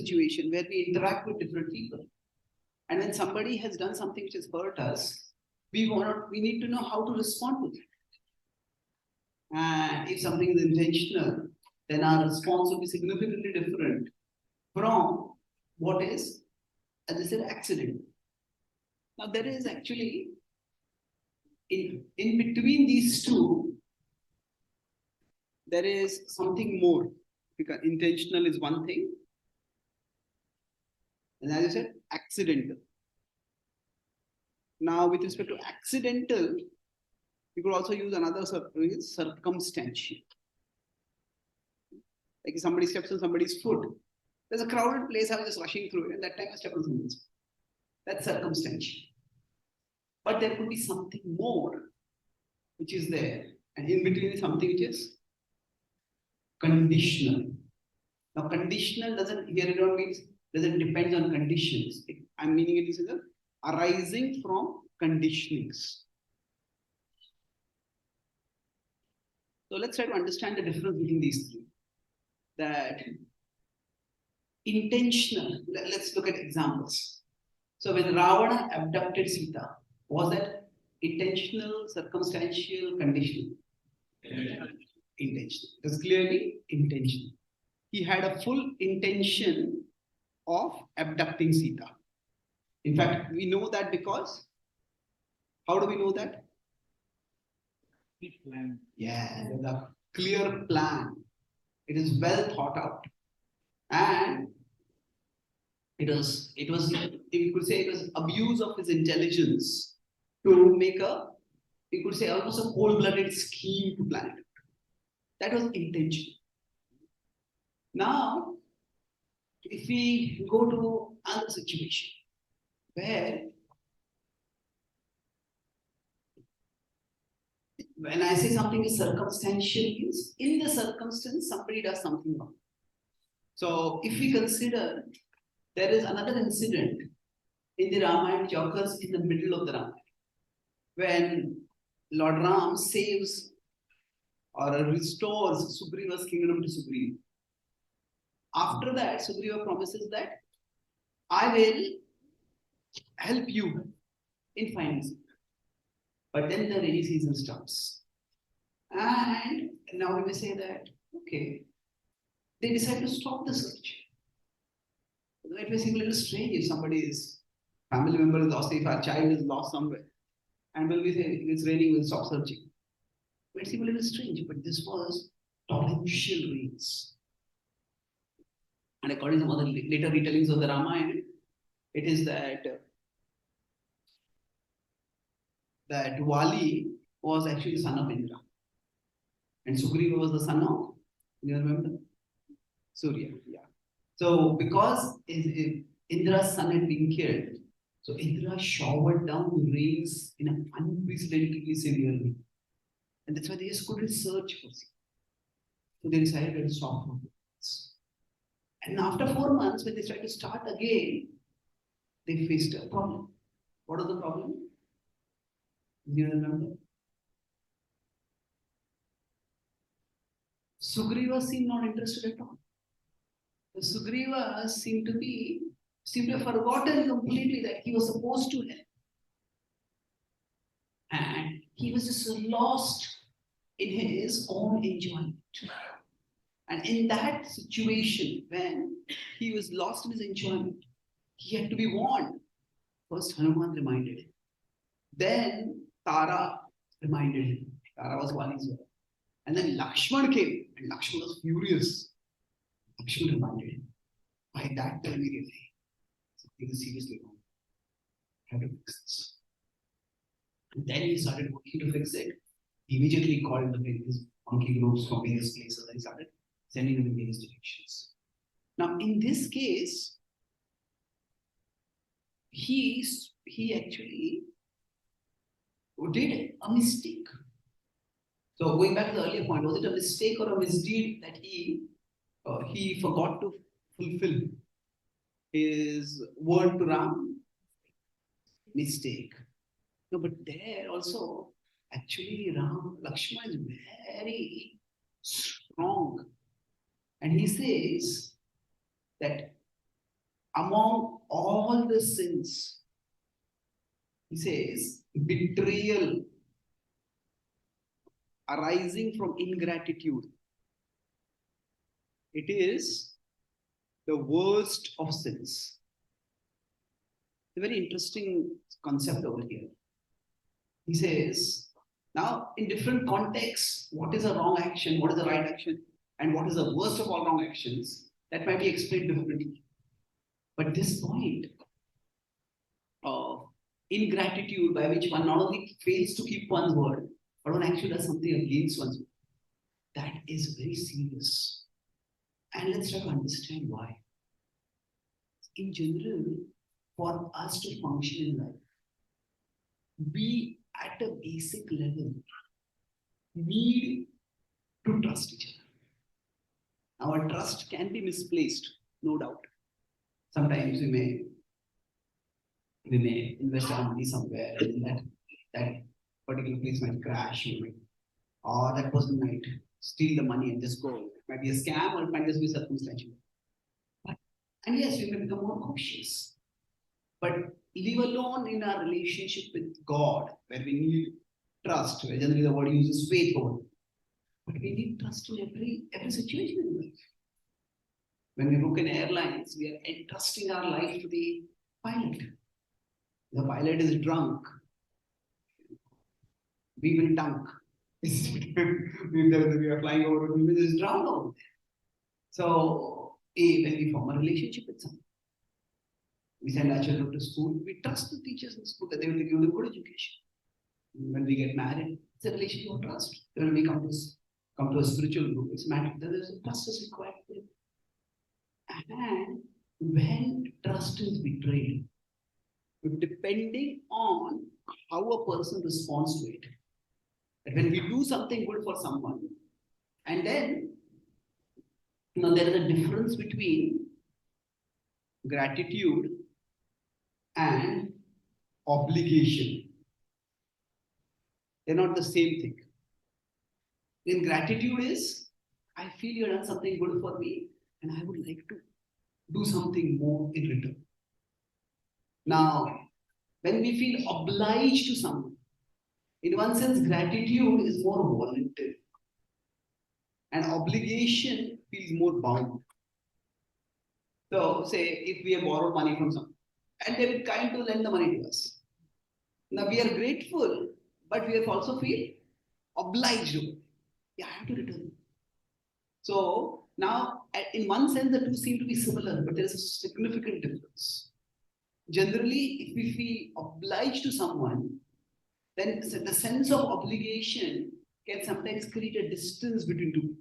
situation where we interact with different people. And when somebody has done something which has hurt us, we need to know how to respond to it. And if something is intentional, then our response will be significantly different from what is, as I said, accident. Now there is actually, in between these two, there is something more. Because intentional is one thing, and as I said, accidental. Now, with respect to accidental, you could also use another circumstantial. Like if somebody steps on somebody's foot, there's a crowded place, I was just rushing through it, and that time I stepped on somebody's foot. That's circumstantial. But there could be something more which is there, and in between is something which is conditional. Now, conditional doesn't depend on conditions. I'm meaning it is arising from conditionings. So let's try to understand the difference between these three. That intentional, let's look at examples. So when Ravana abducted Sita, was that intentional, circumstantial, conditional? Intentional. It was clearly intentional. He had a full intention of abducting Sita. In fact, we know that because, how do we know that? Plan. Yeah, the clear plan. It is well thought out. And it was, if you could say, it was abuse of his intelligence to make you could say, almost a cold-blooded scheme to plan it. That was intention. Now, if we go to another situation where, when I say something is circumstantial, means in the circumstance somebody does something wrong. So if we consider, there is another incident in the Ramayana which occurs in the middle of the Ramayana, when Lord Ram saves or restores Sugriva's kingdom to Sugriva. After that, Sugriva promises that I will help you in finding Sita. But then the rainy season starts. And now we may say that, okay, they decide to stop the search. It may seem a little strange if somebody's family member is lost, if our child is lost somewhere. And when we say it's raining, we'll stop searching. It may seem a little strange, but this was torrential rains. And according to some other later retellings of the Ramayana, it is that Wali was actually the son of Indra. And Sugriva was the son of, you remember? Surya, yeah. So because Indra's son had been killed, so Indra showered down rains in an unprecedentedly severe way. And that's why they just couldn't search for Sita. So they decided to stop for 4 months. And after 4 months, when they tried to start again, they faced a problem. What was the problem? Do you remember? Sugriva seemed not interested at all. The Sugriva seemed to have forgotten completely that he was supposed to help. And he was just lost in his own enjoyment. And in that situation, when he was lost in his enjoyment, he had to be warned. First, Hanuman reminded him. Then Tara reminded him. Tara was Wali's wife. And then Lakshman came, and Lakshman was furious. Lakshman reminded him. By that time, he realized something is seriously wrong. I have to fix this. And then he started working to fix it. He immediately called his monkey groups from various places and he started sending them in various directions. Now, in this case, he actually did a mistake. So going back to the earlier point, was it a mistake or a misdeed that he forgot to fulfill his word to Ram? Mistake. No, but there also, actually, Lakshmana is very strong. And he says that among all the sins, he says, betrayal arising from ingratitude. It is the worst of sins. A very interesting concept over here. He says, now in different contexts, what is a wrong action, what is the right action, and what is the worst of all wrong actions, that might be explained differently. But this point of ingratitude, by which one not only fails to keep one's word, but one actually does something against one's word, that is very serious. And let's try to understand why. In general, for us to function in life, we at a basic level need to trust each other. Our trust can be misplaced, no doubt. Sometimes we may invest our money somewhere and that particular place might crash, or that person might steal the money and just go. It might be a scam or it might just be circumstantial. And yes, we may become more cautious. But leave alone in our relationship with God, where we need trust, where generally the word uses faith over. But we need trust in every situation in life. When we book in airlines, we are entrusting our life to the pilot. The pilot is drunk. We will dunk. We are flying over, we will just drown over there. So, when we form a relationship with someone, we send our children to school, we trust the teachers in school that they will give them good education. When we get married, it's a relationship of trust. When we come to a spiritual group, it's a matter that there's a trust is required. And when trust is betrayed, depending on how a person responds to it, that when we do something good for someone, and then there is a difference between gratitude and obligation. They're not the same thing. In gratitude is, I feel you have done something good for me, and I would like to do something more in return. Now, when we feel obliged to someone, in one sense, gratitude is more voluntary, and obligation feels more bound. So, say if we have borrowed money from someone, and they were kind to lend the money to us. Now we are grateful, but we also feel obliged. Yeah, I have to return. So now, in one sense, the two seem to be similar, but there is a significant difference. Generally, if we feel obliged to someone, then the sense of obligation can sometimes create a distance between two people.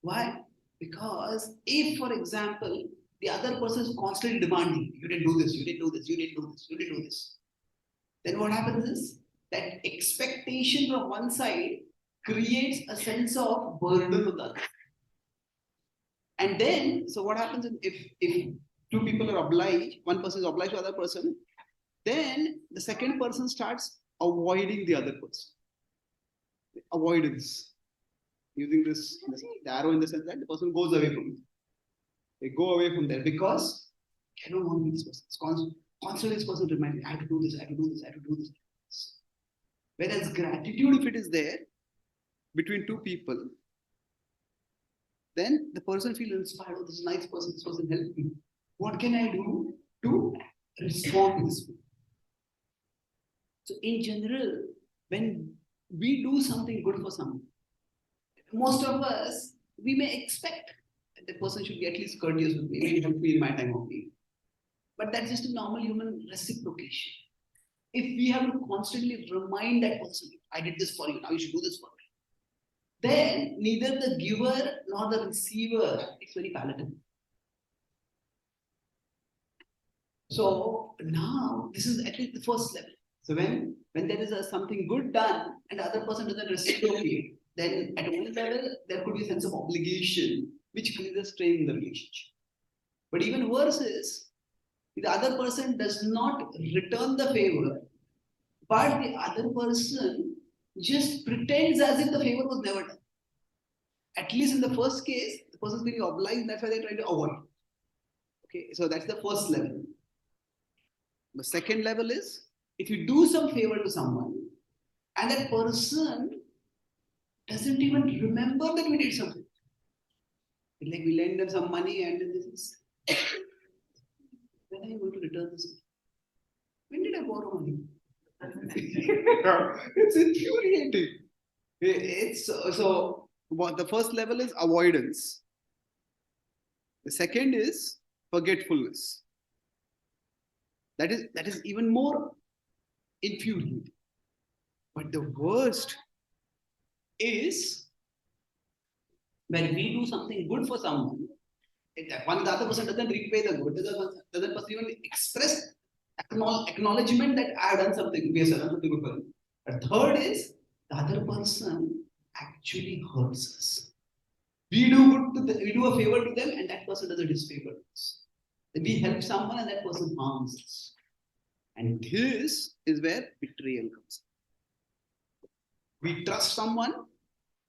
Why? Because if, for example, the other person is constantly demanding, you didn't do this, you didn't do this, you didn't do this, you didn't do this, then what happens is that expectation from one side creates a sense of burden on the other. And then, so what happens if two people are obliged, one person is obliged to the other person, then the second person starts avoiding the other person. Avoidance. Using this the arrow in the sense that the person goes away from it. They go away from there because I don't want to be this person. It's constantly this person reminds me, I have to do this, I have to do this, I have to do this. Whereas gratitude, if it is there between two people, then the person feels inspired. Oh, this is a nice person, this person helped me. What can I do to respond to this? So in general, when we do something good for someone, most of us, we may expect that the person should be at least courteous with me, maybe help me in my time of need. But that's just a normal human reciprocation. If we have to constantly remind that person, I did this for you, now you should do this for me, then neither the giver nor the receiver is very palatable. So now this is at least the first level. So when there is something good done and the other person doesn't reciprocate, then at one level there could be a sense of obligation which creates a strain in the relationship. But even worse is the other person does not return the favor, but the other person just pretends as if the favor was never done. At least in the first case, the person is being obliged, that's why they're trying to avoid. Okay, so that's the first level. The second level is if you do some favor to someone and that person doesn't even remember that we did something. It's like we lend them some money and then this is when are you going to return this? When did I borrow money? It's infuriating. It's so what the first level is avoidance. The second is forgetfulness. That is even more infuriating. But the worst is when we do something good for someone, one the other person doesn't repay the good, doesn't person even express acknowledgement that I have done something, we have done something good for him. The third is the other person actually hurts us. We do a favor to them, and that person does a disfavor to us. We help someone, and that person harms us. And this is where betrayal comes in. We trust someone,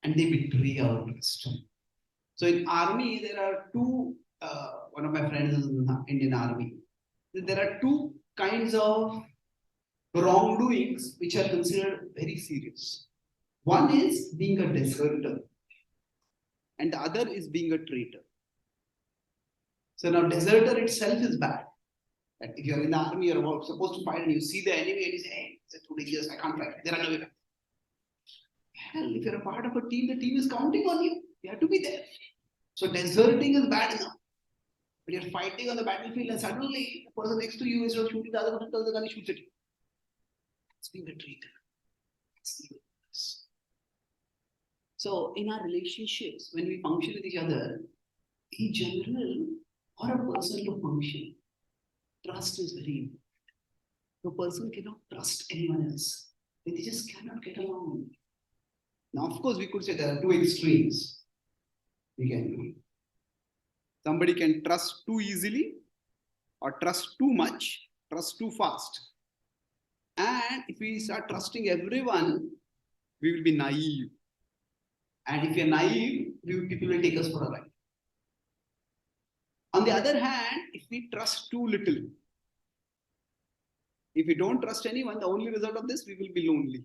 and they betray our trust. So in army, there are two. One of my friends is in the Indian Army. There are two kinds of wrongdoings which are considered very serious. One is being a deserter, and the other is being a traitor. So now deserter itself is bad. That if you're in the army, you're supposed to fight and you see the enemy and you say, hey, it's 2 days, I can't fight. There are no way back. Hell, if you're a part of a team, the team is counting on you. You have to be there. So deserting is bad enough. But you're fighting on the battlefield and suddenly the person next to you is not shooting, the other person turns the gun and shoots at you. It's being a traitor. It's even worse. So in our relationships, when we function with each other, in general, for a person to function, trust is very important. The person cannot trust anyone else. They just cannot get along. Now, of course, we could say there are two extremes. Somebody can trust too easily or trust too much, trust too fast. And if we start trusting everyone, we will be naive. And if we are naive, people will take us for a ride. On the other hand, if we trust too little, if we don't trust anyone, the only result of this, we will be lonely.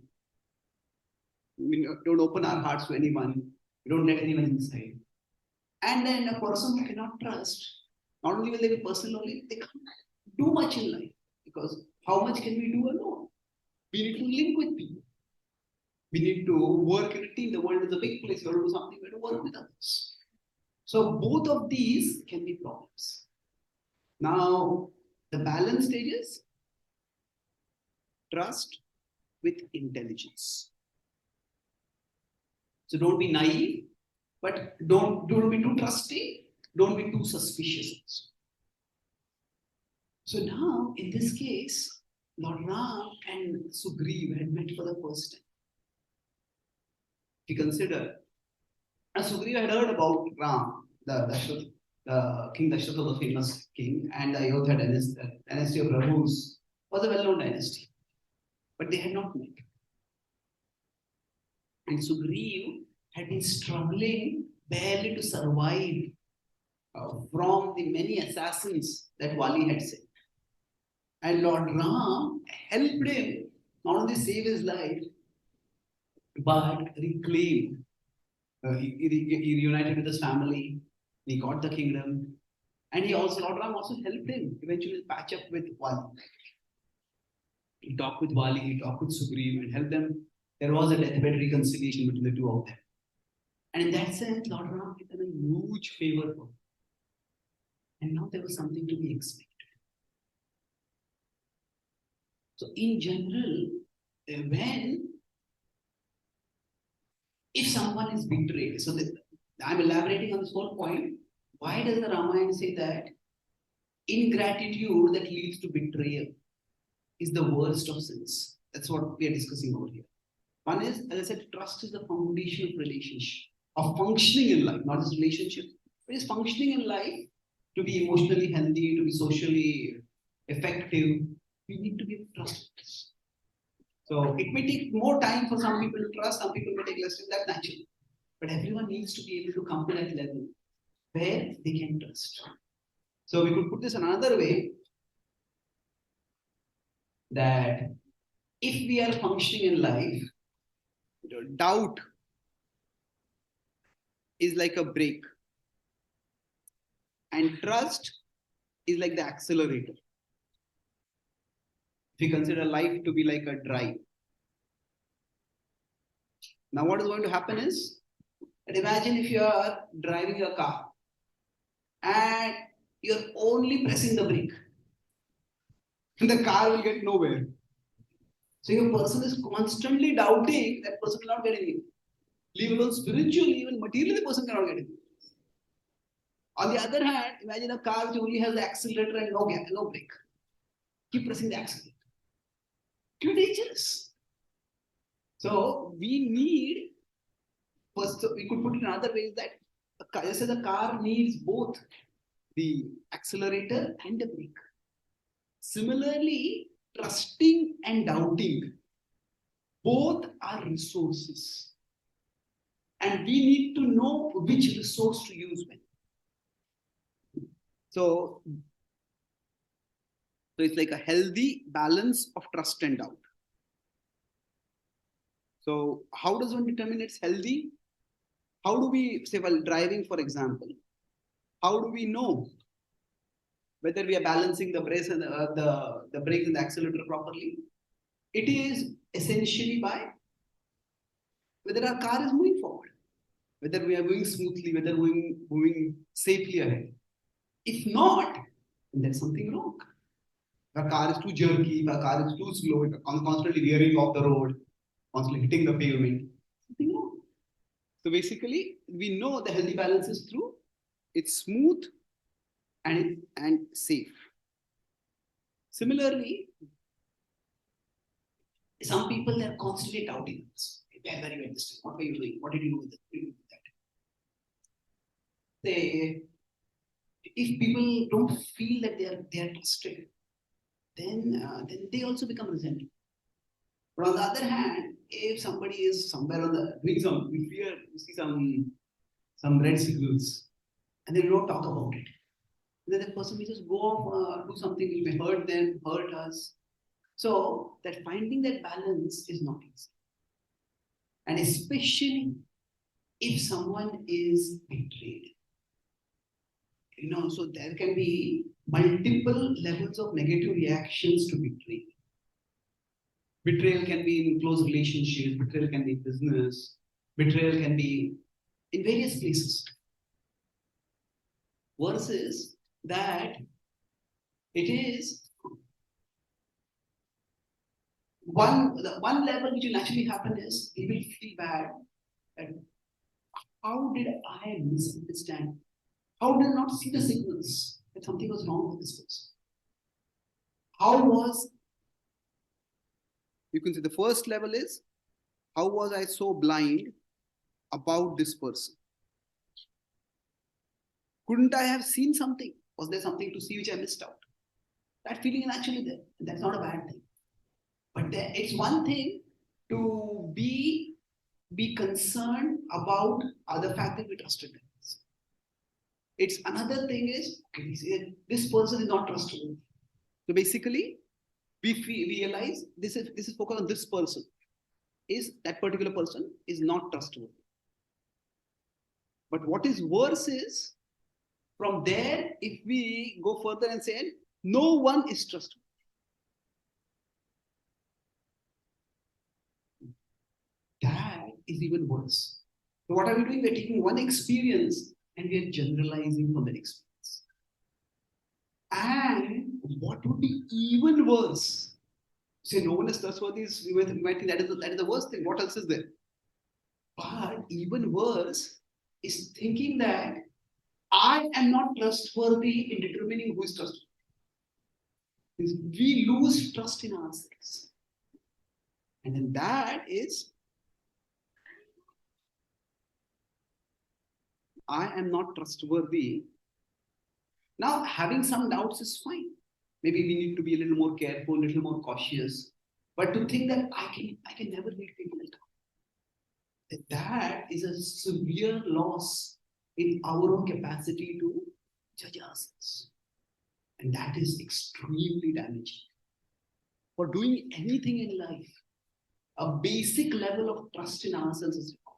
We don't open our hearts to anyone. We don't let anyone inside. And then a person who cannot trust, not only will they be personally lonely, they can't do much in life. Because how much can we do alone? We need to link with people. We need to work in a team. The world is a big place. You have to do something. We have to work with others. So both of these can be problems. Now, the balance stages, trust with intelligence. So don't be naive, but don't be too trusting, don't be too suspicious. So now, in this case, Lord Ram and Sugriva had met for the first time. If you consider, Sugriva had heard about Ram, the King Dasharatha, the famous king, and the Ayodhya dynasty of Raghus was a well-known dynasty. But they had not met. And Sugriva had been struggling barely to survive from the many assassins that Wali had sent. And Lord Ram helped him not only save his life, but reclaim. He reunited with his family. He got the kingdom. And Lord Ram also helped him eventually patch up with Wali. He talked with Wali, he talked with Sugriva and helped them. There was a deathbed reconciliation between the two of them. And in that sense, Lord Ram had done a huge favor for him. And now there was something to be expected. So in general, if someone is betrayed, so I'm elaborating on this whole point. Why does the Ramayana say that ingratitude that leads to betrayal is the worst of sins? That's what we are discussing over here. One is, as I said, trust is the foundation of relationship, of functioning in life, not just relationship. It is functioning in life to be emotionally healthy, to be socially effective. We need to be trusted. So it may take more time for some people to trust, some people may take less time, that's natural. But everyone needs to be able to come to that level where they can trust. So we could put this another way, that if we are functioning in life, doubt is like a brake, and trust is like the accelerator. If we consider life to be like a drive. Now, what is going to happen is, imagine if you are driving a car and you're only pressing the brake, the car will get nowhere. So your person is constantly doubting, that person will not get anything. Leave alone spiritually, even materially, the person cannot get anything. On the other hand, imagine a car which only has the accelerator and no brake. Keep pressing the accelerator. Too dangerous. So we need, first, we could put it another way, is that just as a car needs both the accelerator and the brake. Similarly, trusting and doubting, both are resources. And we need to know which resource to use when. So it's like a healthy balance of trust and doubt. So how does one determine it's healthy? How do we, say, while driving, for example, how do we know whether we are balancing the brakes and the brakes and the accelerator properly? It is essentially by whether our car is moving forward, whether we are moving smoothly, whether we are moving safely ahead. If not, then there's something wrong. If our car is too jerky, if our car is too slow, if we're constantly veering off the road, constantly hitting the pavement, something wrong. So basically, we know the healthy balance is through it's smooth and safe. Similarly, some people, they're constantly doubting us. Where were you at this time? What were you doing? What did you do with it? What did you do with that? If people don't feel that they are trusted, then they also become resentful. But on the other hand, if somebody is somewhere on the doing some, we see some red signals, and they don't talk about it, then the person will just go off, do something which may hurt them, hurt us. So that finding that balance is not easy, and especially if someone is betrayed. So there can be multiple levels of negative reactions to betrayal. Betrayal can be in close relationships, betrayal can be in business, betrayal can be in various places. Versus that, it is one level which will naturally happen is he will feel bad. And how did I misunderstand? How did I not see the signals that something was wrong with this person? How was, you can say the first level is, how was I so blind about this person? Couldn't I have seen something? Was there something to see which I missed out? That feeling is actually there. That's not a bad thing. But it's one thing to be concerned about the fact that we trusted them. It's another thing is, okay, this person is not trustworthy. So basically, we realize this is focused on this person. Is that particular person is not trustworthy. But what is worse is, from there, if we go further and say, no one is trustworthy. That is even worse. So what are we doing? We're taking one experience and we are generalizing from that experience. And what would be even worse? Say no one is trustworthy, we might think that is the worst thing. What else is there? But even worse is thinking that I am not trustworthy in determining who is trustworthy. We lose trust in ourselves. And then that is, I am not trustworthy. Now, having some doubts is fine. Maybe we need to be a little more careful, a little more cautious. But to think that I can never read people down, that is a severe loss in our own capacity to judge ourselves. And that is extremely damaging. For doing anything in life, a basic level of trust in ourselves is required.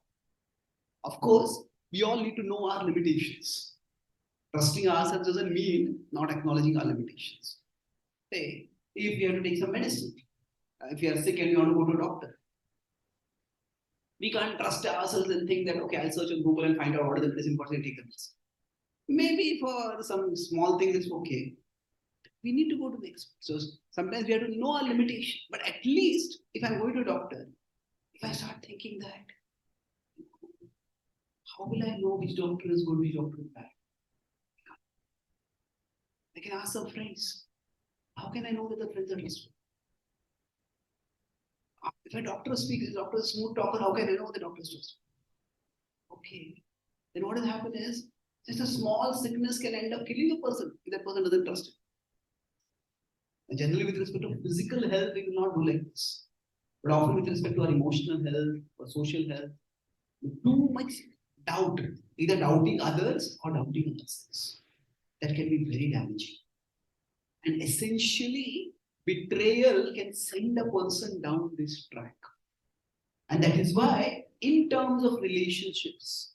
Of course, we all need to know our limitations. Trusting ourselves doesn't mean not acknowledging our limitations. Say, if you have to take some medicine, if you are sick and you want to go to a doctor, we can't trust ourselves and think that, okay, I'll search on Google and find out what is the medicine for say take the medicine. Maybe for some small things it's okay. We need to go to the expert. So sometimes we have to know our limitation. But at least if I'm going to a doctor, if I start thinking that, how will I know which doctor is good, which doctor is bad? I can ask some friends. How can I know that the friends are trustworthy? If a doctor speaks, the doctor is a smooth talker, how can I know the doctor is trustworthy? Okay. Then what will happen is, just a small sickness can end up killing a person if that person doesn't trust it. And generally, with respect to physical health, we will not do like this. But often, with respect to our emotional health or social health, too much doubt, either doubting others or doubting ourselves, that can be very damaging. And essentially, betrayal can send a person down this track. And that is why, in terms of relationships,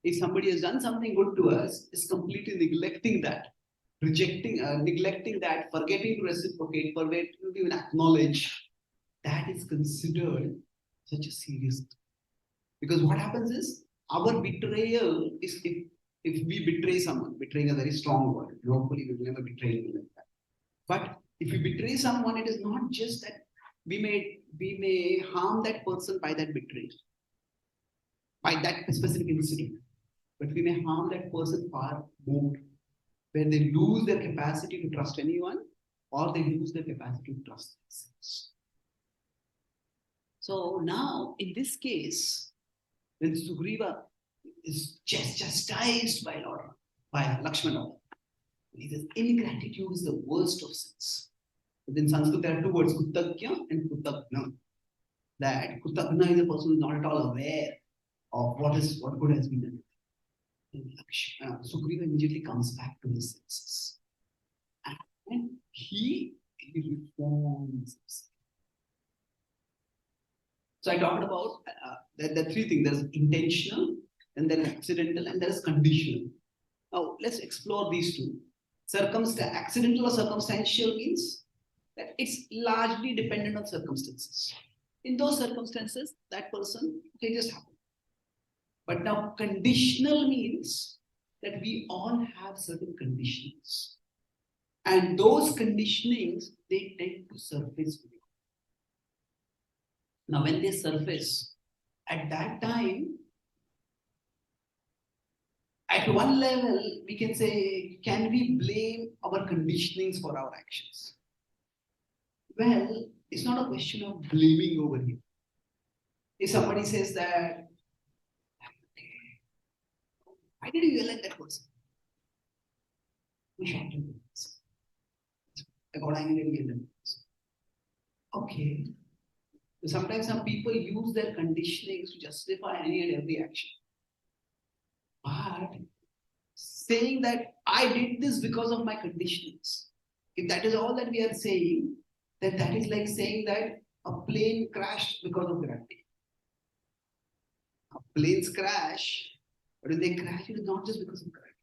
if somebody has done something good to us, is completely neglecting that, rejecting, neglecting that, forgetting to reciprocate, forgetting to even acknowledge, that is considered such a serious thing. Because what happens is, our betrayal is if we betray someone, betraying a very strong word, hopefully we will never betray anyone like that. But if we betray someone, it is not just that we may harm that person by that betrayal, by that specific incident, but we may harm that person far more, where they lose their capacity to trust anyone, or they lose their capacity to trust themselves. So now, in this case, when Sugriva is chastised by Lakshmana, he says ingratitude is the worst of sins. But in Sanskrit, there are two words, Kutagya and Kutagna. That Kutagna is a person who is not at all aware of what good has been done. Sugriva immediately comes back to his senses. And he reforms. So I talked about there are three things. There is intentional, and there is accidental, and there is conditional. Now let's explore these two. Accidental or circumstantial means that it's largely dependent on circumstances. In those circumstances, that person can just happen. But now conditional means that we all have certain conditionings. And those conditionings, they tend to surface. Now when they surface, at that time, at one level, we can say, can we blame our conditionings for our actions? Well, it's not a question of blaming over here. If somebody says that, why did you yell at that person? We shot him. I got angry and yelled at him. Okay. So sometimes some people use their conditionings to justify any and every action. But saying that I did this because of my conditionings, if that is all that we are saying, then that is like saying that a plane crashed because of gravity. Planes crash, but when they crash, it is not just because of gravity.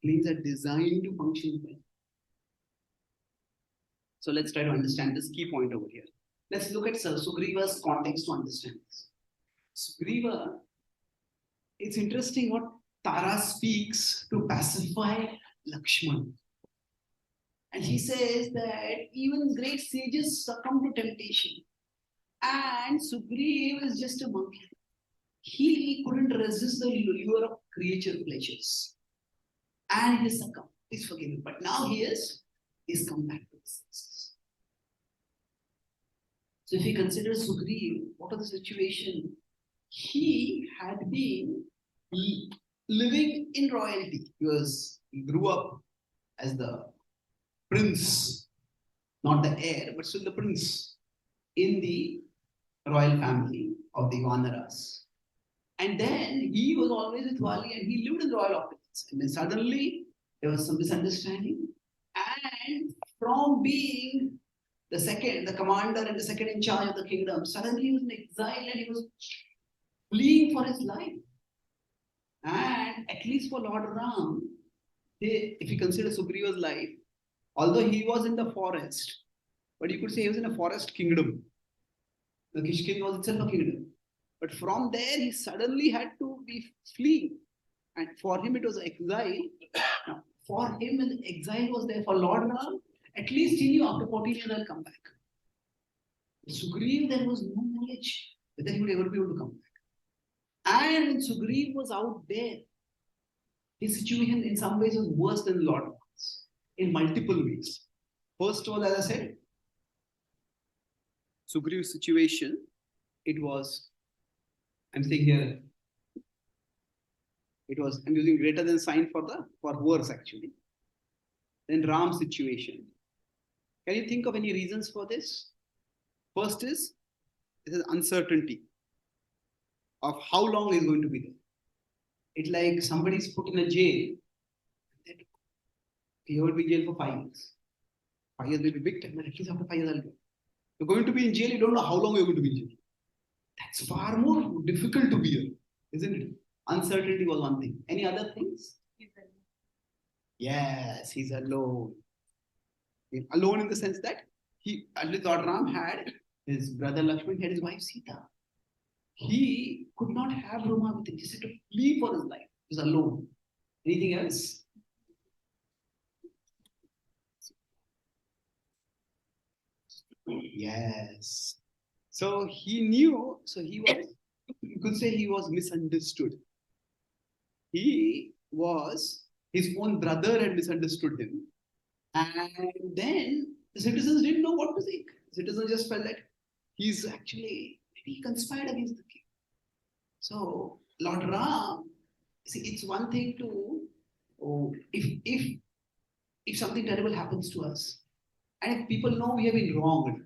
Planes are designed to function well. So let's try to understand this key point over here. Let's look at Sugriva's context to understand this. Sugriva, it's interesting what Tara speaks to pacify Lakshman. And he says that even great sages succumb to temptation. And Sugriva is just a monkey. He couldn't resist the lure of creature pleasures. And he succumbed. He's forgiven. But now he's come back to his senses. So if he considers Sugriva, what was the situation? He had been living in royalty. He grew up as the prince, not the heir, but still the prince in the royal family of the Vanaras. And then he was always with Vali and he lived in royal opulence. And then suddenly there was some misunderstanding And from being the commander and the second in charge of the kingdom, suddenly he was in exile and he was fleeing for his life. And at least for Lord Ram, if you consider Sugriva's life, although he was in the forest, but you could say he was in a forest kingdom. The Kishkin was itself a kingdom. But from there, he suddenly had to be fleeing. And for him, it was exile. Now, for him, when the exile was there, for Lord Ram, at least he knew after 14 years I'll come back. Sugriv, there was no knowledge whether he would ever be able to come back. And when Sugriv was out there, his situation in some ways was worse than Lord Ram's in multiple ways. First of all, as I said, Sugriv's situation, it was, I'm saying here, it was, I'm using greater than sign for worse actually. Then Ram's situation. Can you think of any reasons for this? First is, this is uncertainty of how long he's going to be there. It's like somebody's put in a jail. He will be in jail for 5 years. 5 years may be big time, but at least after 5 years I'll go. You're going to be in jail, you don't know how long you're going to be in jail. That's far more difficult to bear, isn't it? Uncertainty was one thing. Any other things? Yes, he's alone. He's alone in the sense that he, at least Lord Ram had his brother Lakshman, had his wife Sita. He could not have Rama with him. He had to flee for his life. He was alone. Anything else? Yes. So he knew, so he was, you could say he was misunderstood. He was, his own brother had misunderstood him. And then the citizens didn't know what to think. The citizens just felt that he's actually, he conspired against the king. So Lord Ram, see, it's one thing to, if something terrible happens to us, and if people know we have been wronged,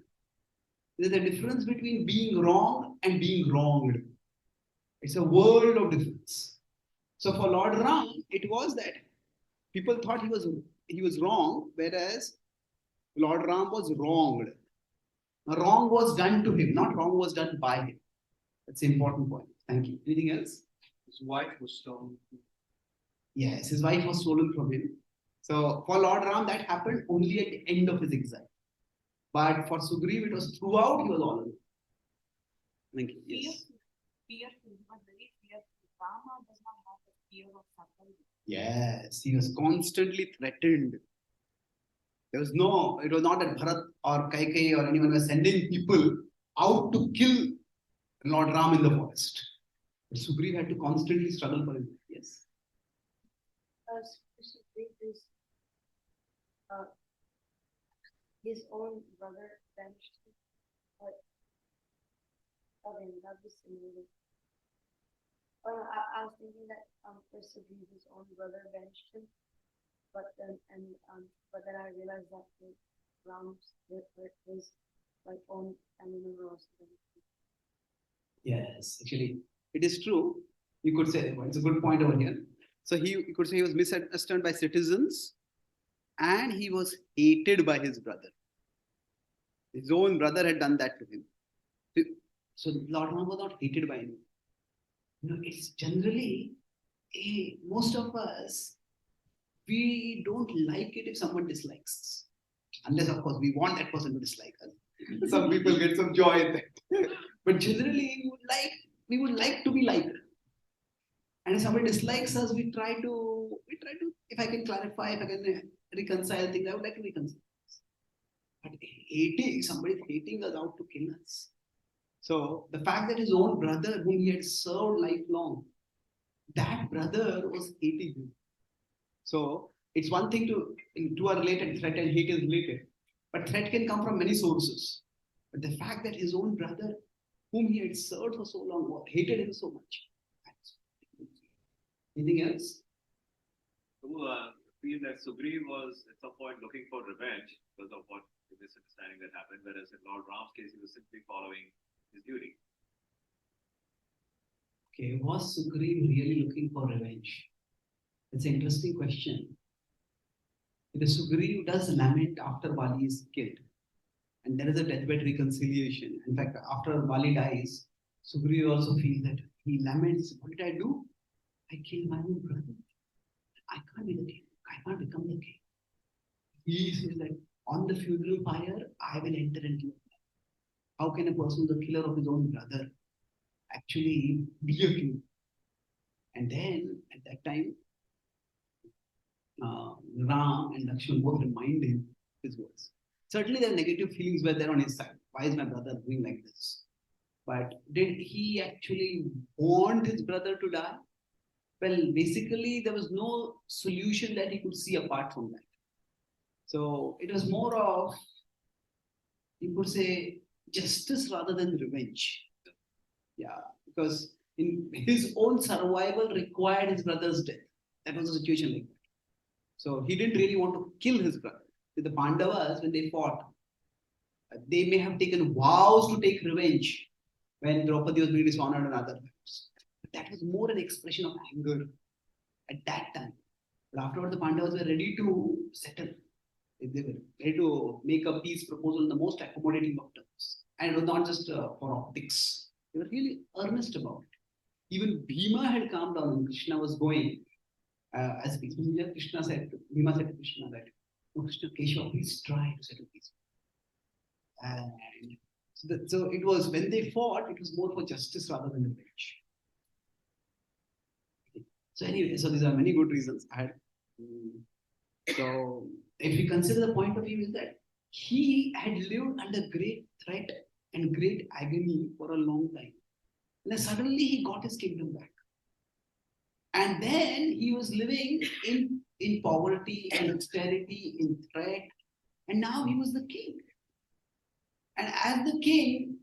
there's a difference between being wrong and being wronged. It's a world of difference. So for Lord Ram, it was that people thought he was wrong, whereas Lord Ram was wronged. Now, wrong was done to him, not wrong was done by him. That's the important point. Thank you. Anything else? His wife was stolen. Yes, his wife was stolen from him. So for Lord Ram, that happened only at the end of his exile. But for Sugriv, it was throughout he was all alone. Thank you. Yes. Fearful, but very fearful. Rama does not have the fear of suffering. Yes, he was constantly threatened. There was no, it was not that Bharat or Kaikeyi or anyone was sending people out to kill Lord Ram in the forest. But Sugriv had to constantly struggle for him. Yes. His own brother banished him. Again, that was similar. I was thinking that Sugriv, his own brother banished him, but then I realized that Ram's his like own family member also. Yes, actually, it is true. You could say it's a good point over here. So you could say he was misunderstood by citizens, and he was hated by his brother. His own brother had done that to him. So Lord Rama was not hated by him. You know, it's generally most of us, we don't like it if someone dislikes us. Unless, of course, we want that person to dislike us. Some people get some joy in that. But generally, we would like to be liked. And if somebody dislikes us, we try to, if I can clarify, if I can reconcile things, I would like to reconcile. But somebody hating us out to kill us. So the fact that his own brother, whom he had served lifelong, that brother was hating him. So it's one thing to two are related, threat and hate is related. But threat can come from many sources. But the fact that his own brother, whom he had served for so long, hated him so much. Anything else? I feel that Sugriv was at some point looking for revenge because of what the misunderstanding that happened, whereas in Lord Ram's case, he was simply following his duty. Okay, was Sugriv really looking for revenge? It's an interesting question. The Sugriv does lament after Bali is killed. And there is a deathbed reconciliation. In fact, after Bali dies, Sugriv also feels that he laments, what did I do? I killed my own brother. I can't be the king. I can't become the king. He says that on the funeral pyre, I will enter into it. How can a person, the killer of his own brother, actually be a king? And then at that time, Ram and Lakshman both remind him his words. Certainly, there are negative feelings were there on his side. Why is my brother doing like this? But did he actually want his brother to die? Well, basically, there was no solution that he could see apart from that. So it was more of, you could say, justice rather than revenge. Yeah, because in his own survival required his brother's death. That was the situation like that. So he didn't really want to kill his brother. With the Pandavas, when they fought, they may have taken vows to take revenge when Draupadi was being dishonored and other times. But that was more an expression of anger at that time. But afterwards, the Pandavas were ready to settle. They were ready to make a peace proposal in the most accommodating of terms. And it was not just for optics. They were really earnest about it. Even Bhima had calmed down when Krishna was going. As peace messenger, Krishna said, Bhima said to Krishna that, oh, Krishna, Keshav, please try to settle peace. And so it was, when they fought, it was more for justice rather than revenge. So anyway, so these are many good reasons. So if we consider the point of view is that he had lived under great threat and great agony for a long time. And then suddenly he got his kingdom back. And then he was living in poverty and austerity, in threat. And now he was the king. And as the king,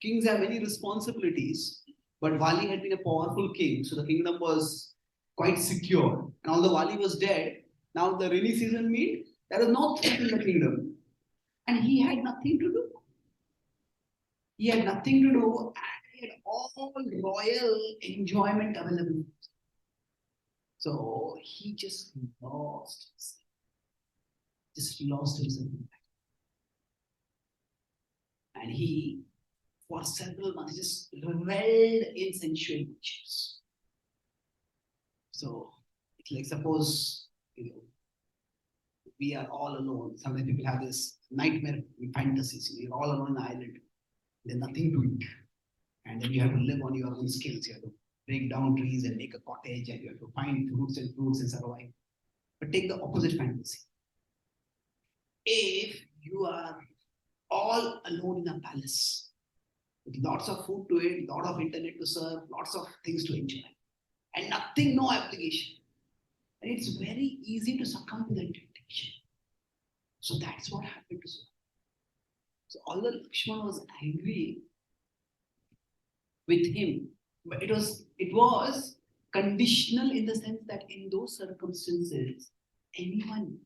kings have many responsibilities. But Vali had been a powerful king, so the kingdom was quite secure. And although Vali was dead, now the rainy season meant there was no threat in the kingdom. And he had nothing to do. He had nothing to do, and he had all royal enjoyment available. So he just lost himself. And he, for several months, just reveled in sensual pleasures. So it's like, suppose, we are all alone. Sometimes people have this nightmare fantasies. You're all alone on an island. There's nothing to eat. And then you have to live on your own skills. You have to break down trees and make a cottage, and you have to find fruits and survive. But take the opposite fantasy. If you are all alone in a palace, with lots of food to eat, lot of internet to serve, lots of things to enjoy, and nothing, no obligation, and it's very easy to succumb to that temptation. So that's what happened to Sura. So although Lakshmana was angry with him, but it was conditional in the sense that in those circumstances, anyone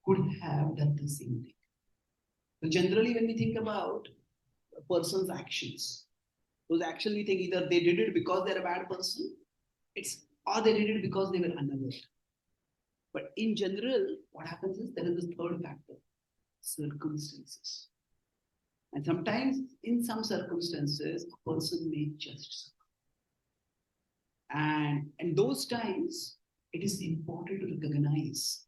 could have done the same thing. So generally, when we think about a person's actions, those actions we think either they did it because they're a bad person, or they did it because they were unaware. But in general, what happens is there is this third factor, circumstances. And sometimes, in some circumstances, a person may just succumb. And those times, it is important to recognize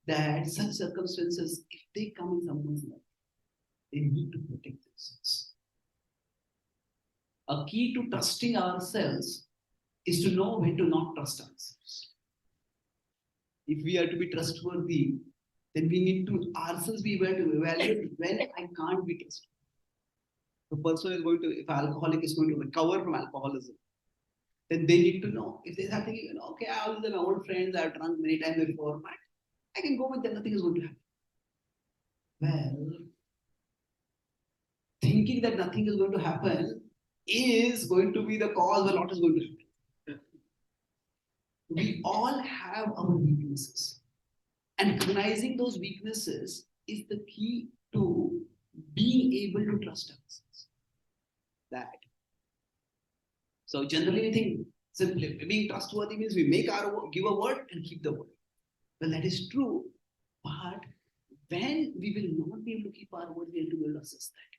that such circumstances, if they come in someone's life, they need to protect themselves. A key to trusting ourselves is to know when to not trust ourselves. If we are to be trustworthy, then we need to ourselves be able to evaluate when I can't be trusted. The person is going to, if an alcoholic is going to recover from alcoholism, then they need to know. If they're thinking, okay, I was with my old friends, I've drunk many times before, but I can go with them, nothing is going to happen. Well, thinking that nothing is going to happen is going to be the cause where a lot is going to happen. We all have our weaknesses. And recognizing those weaknesses is the key to being able to trust ourselves. That. So generally we think simply being trustworthy means we make our give a word and keep the word. Well, that is true, But when we will not be able to keep our word, we have to be able to assess that.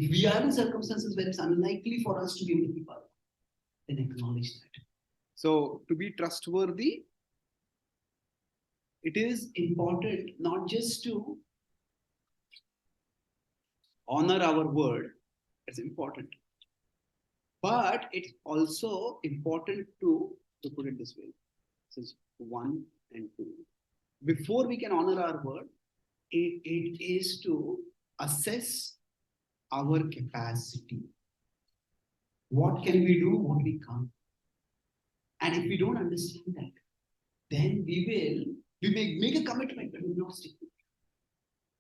If we are in circumstances where it's unlikely for us to be able to keep our word, then acknowledge that. So, to be trustworthy, it is important not just to honor our word, it's important, but it's also important to put it this way. This is 1 and 2. Before we can honor our word, it is to assess our capacity. What can we do, what we can't. And if we don't understand that, then we may make a commitment, but we will not stick to it.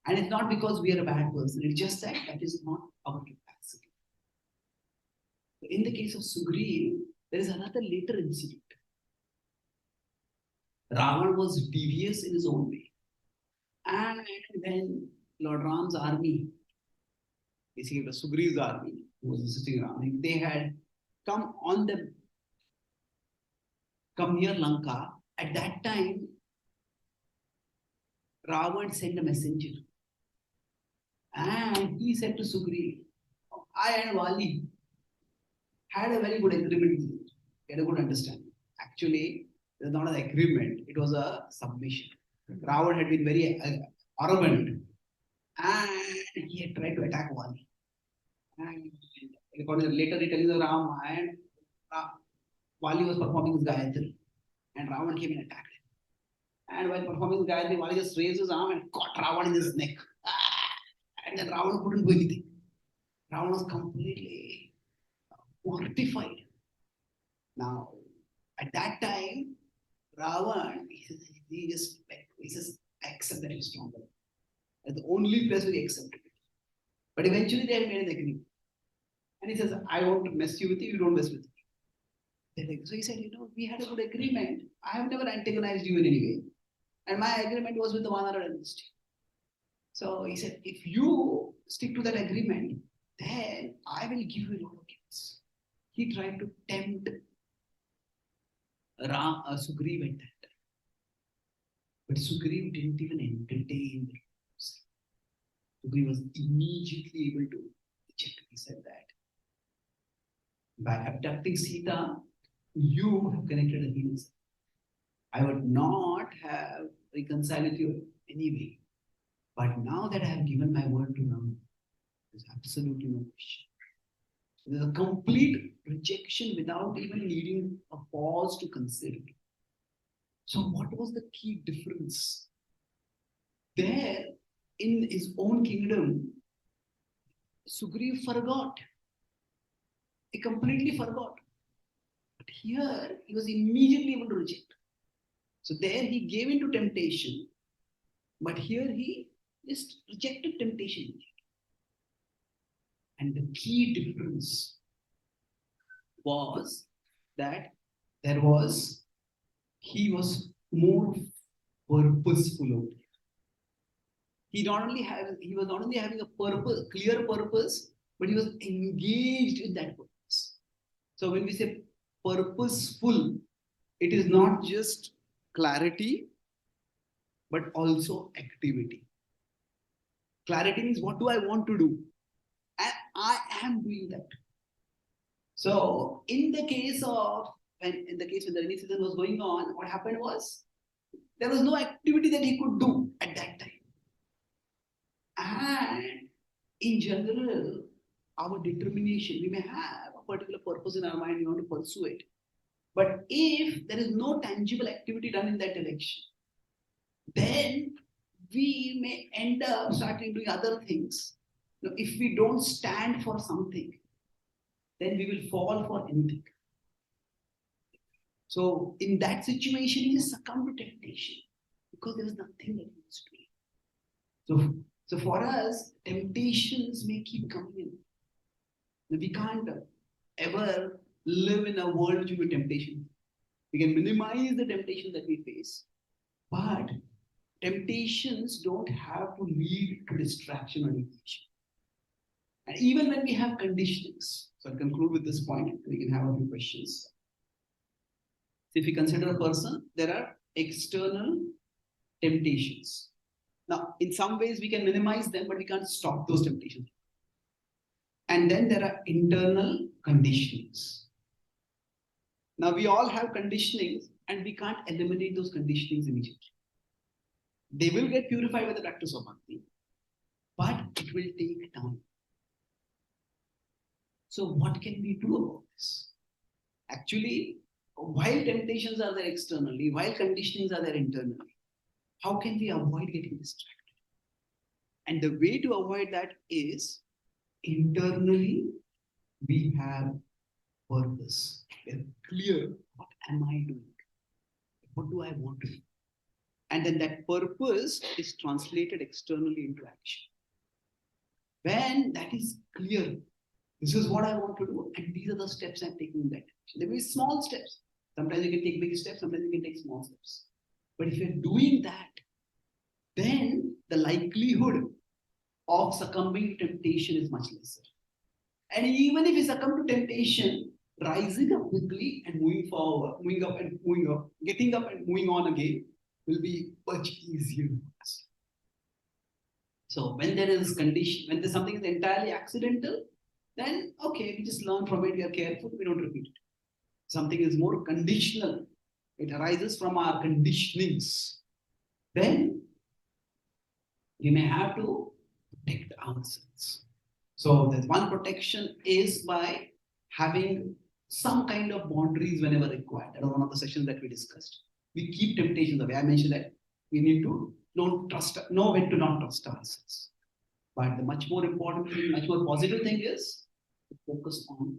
And it's not because we are a bad person, it's just that is not our capacity. In the case of Sugriv, there is another later incident. Ravan was devious in his own way. And when Lord Ram's army, basically the Sugriv's army, who was visiting Ram, they had come near Lanka. At that time, Ravan sent a messenger. And he said to Sugriv, I and Vali had a very good agreement with you. We had a good understanding. Actually, it was not an agreement, it was a submission. Ravan had been very arrogant and he had tried to attack Vali. And later he tells Ram and Vali was performing his Gayatri and Ravan came and attacked him. And while performing his Gayatri, Vali just raised his arm and caught Ravan in his neck. And then Ravan couldn't do anything. Ravan was completely mortified. Now, at that time, Ravan, he just accept that he's stronger. That's the only place where he accepted it. But eventually they had made an agreement. And he says, I won't mess you with you, you don't mess with me. So he said, we had a good agreement. I have never antagonized you in any way. And my agreement was with the honor and honesty. So he said, if you stick to that agreement, then I will give you a lot of gifts. He tried to tempt Sugriv at that time. But Sugriv didn't even entertain the proposal. Sugriv was immediately able to reject. He said that by abducting Sita, you have connected a human. I would not have reconciled with you anyway. But now that I have given my word to Rama, there's absolutely no question. There's a complete rejection without even needing a pause to consider. So what was the key difference? There, in his own kingdom, Sugriv forgot. He completely forgot. But here, he was immediately able to reject. So there he gave into temptation, but here he just rejected temptation. And the key difference was that he was more purposeful over here. He was not only having a clear purpose, but he was engaged in that purpose. So when we say purposeful, it is not just clarity, but also activity. Clarity means what do I want to do? And I am doing that. So in the case when the rainy season was going on, what happened was there was no activity that he could do at that time. And in general, our determination, we may have a particular purpose in our mind, we want to pursue it. But if there is no tangible activity done in that direction, then we may end up starting doing other things. If we don't stand for something, then we will fall for anything. So in that situation, he just succumbed to temptation because there was nothing that he was doing. So for us, temptations may keep coming in. We can't ever live in a world which will be temptation. We can minimize the temptations that we face, but temptations don't have to lead to distraction or negation. And even when we have conditionings, so I'll conclude with this point, we can have a few questions. If we consider a person, there are external temptations. Now, in some ways, we can minimize them, but we can't stop those temptations. And then there are internal conditionings. Now, we all have conditionings, and we can't eliminate those conditionings immediately. They will get purified with the practice of bhakti, but it will take time. So, what can we do about this? Actually, while temptations are there externally, while conditionings are there internally, how can we avoid getting distracted? And the way to avoid that is internally, we have purpose. We're clear, what am I doing? What do I want to do? And then that purpose is translated externally into action. When that is clear, this is what I want to do, and these are the steps I'm taking in that direction. There will be small steps. Sometimes you can take big steps, sometimes you can take small steps. But if you're doing that, then the likelihood of succumbing to temptation is much lesser. And even if you succumb to temptation, rising up quickly and moving forward, moving up and moving up, getting up and moving on again will be much easier. So when there is condition, when there's something is entirely accidental, then okay, we just learn from it, we are careful, we don't repeat it. Something is more conditional, it arises from our conditionings, then we may have to protect ourselves. So the one protection is by having some kind of boundaries whenever required. That was one of the sessions that we discussed. We keep temptations away. I mentioned that we need to know when to not trust ourselves. But the much more important thing, much more positive thing is to focus on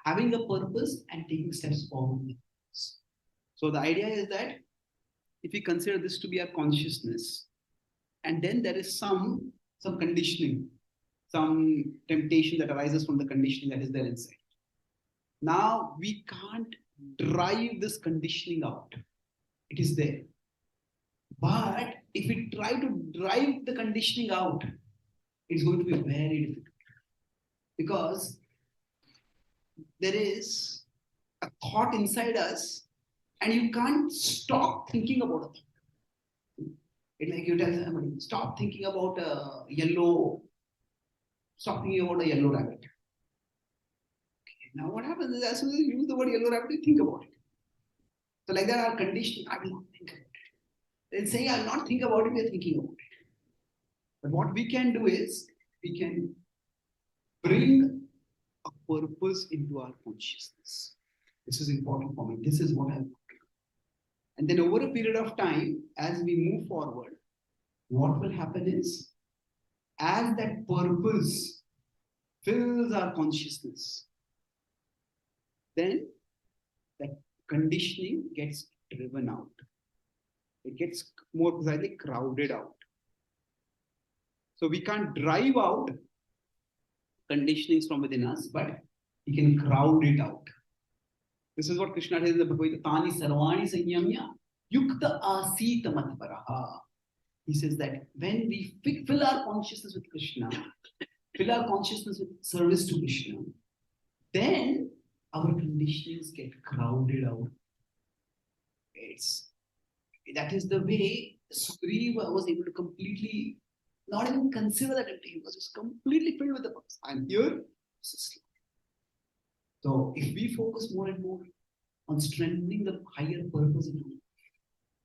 having a purpose and taking steps forward. So the idea is that if we consider this to be our consciousness, and then there is some conditioning, some temptation that arises from the conditioning that is there inside. Now we can't drive this conditioning out. It is there. But if we try to drive the conditioning out, it's going to be very difficult. Because there is a thought inside us, and you can't stop thinking about a thought. It's like you tell somebody, stop thinking about a yellow rabbit. Okay, now what happens is as soon as you use the word yellow rabbit, you think about it. So like that, our conditioning, I will not think about it. Then saying I will not think about it, we are thinking about it. But what we can do is, we can bring a purpose into our consciousness. This is important for me. This is what I want to do. And then over a period of time, as we move forward, what will happen is, as that purpose fills our consciousness, then that conditioning gets driven out. It gets more precisely crowded out. So we can't drive out conditionings from within us, but we can crowd it out. This is what Krishna says in the Bhagavad Gita, Tani sarvani sanyamya yukta asita matparaha. He says that when we fill our consciousness with Krishna, fill our consciousness with service to Krishna, then our conditionings get crowded out. That is the way Sugriva was able to completely not even consider that empty. He was just completely filled with the purpose. I'm here. So if we focus more and more on strengthening the higher purpose in life,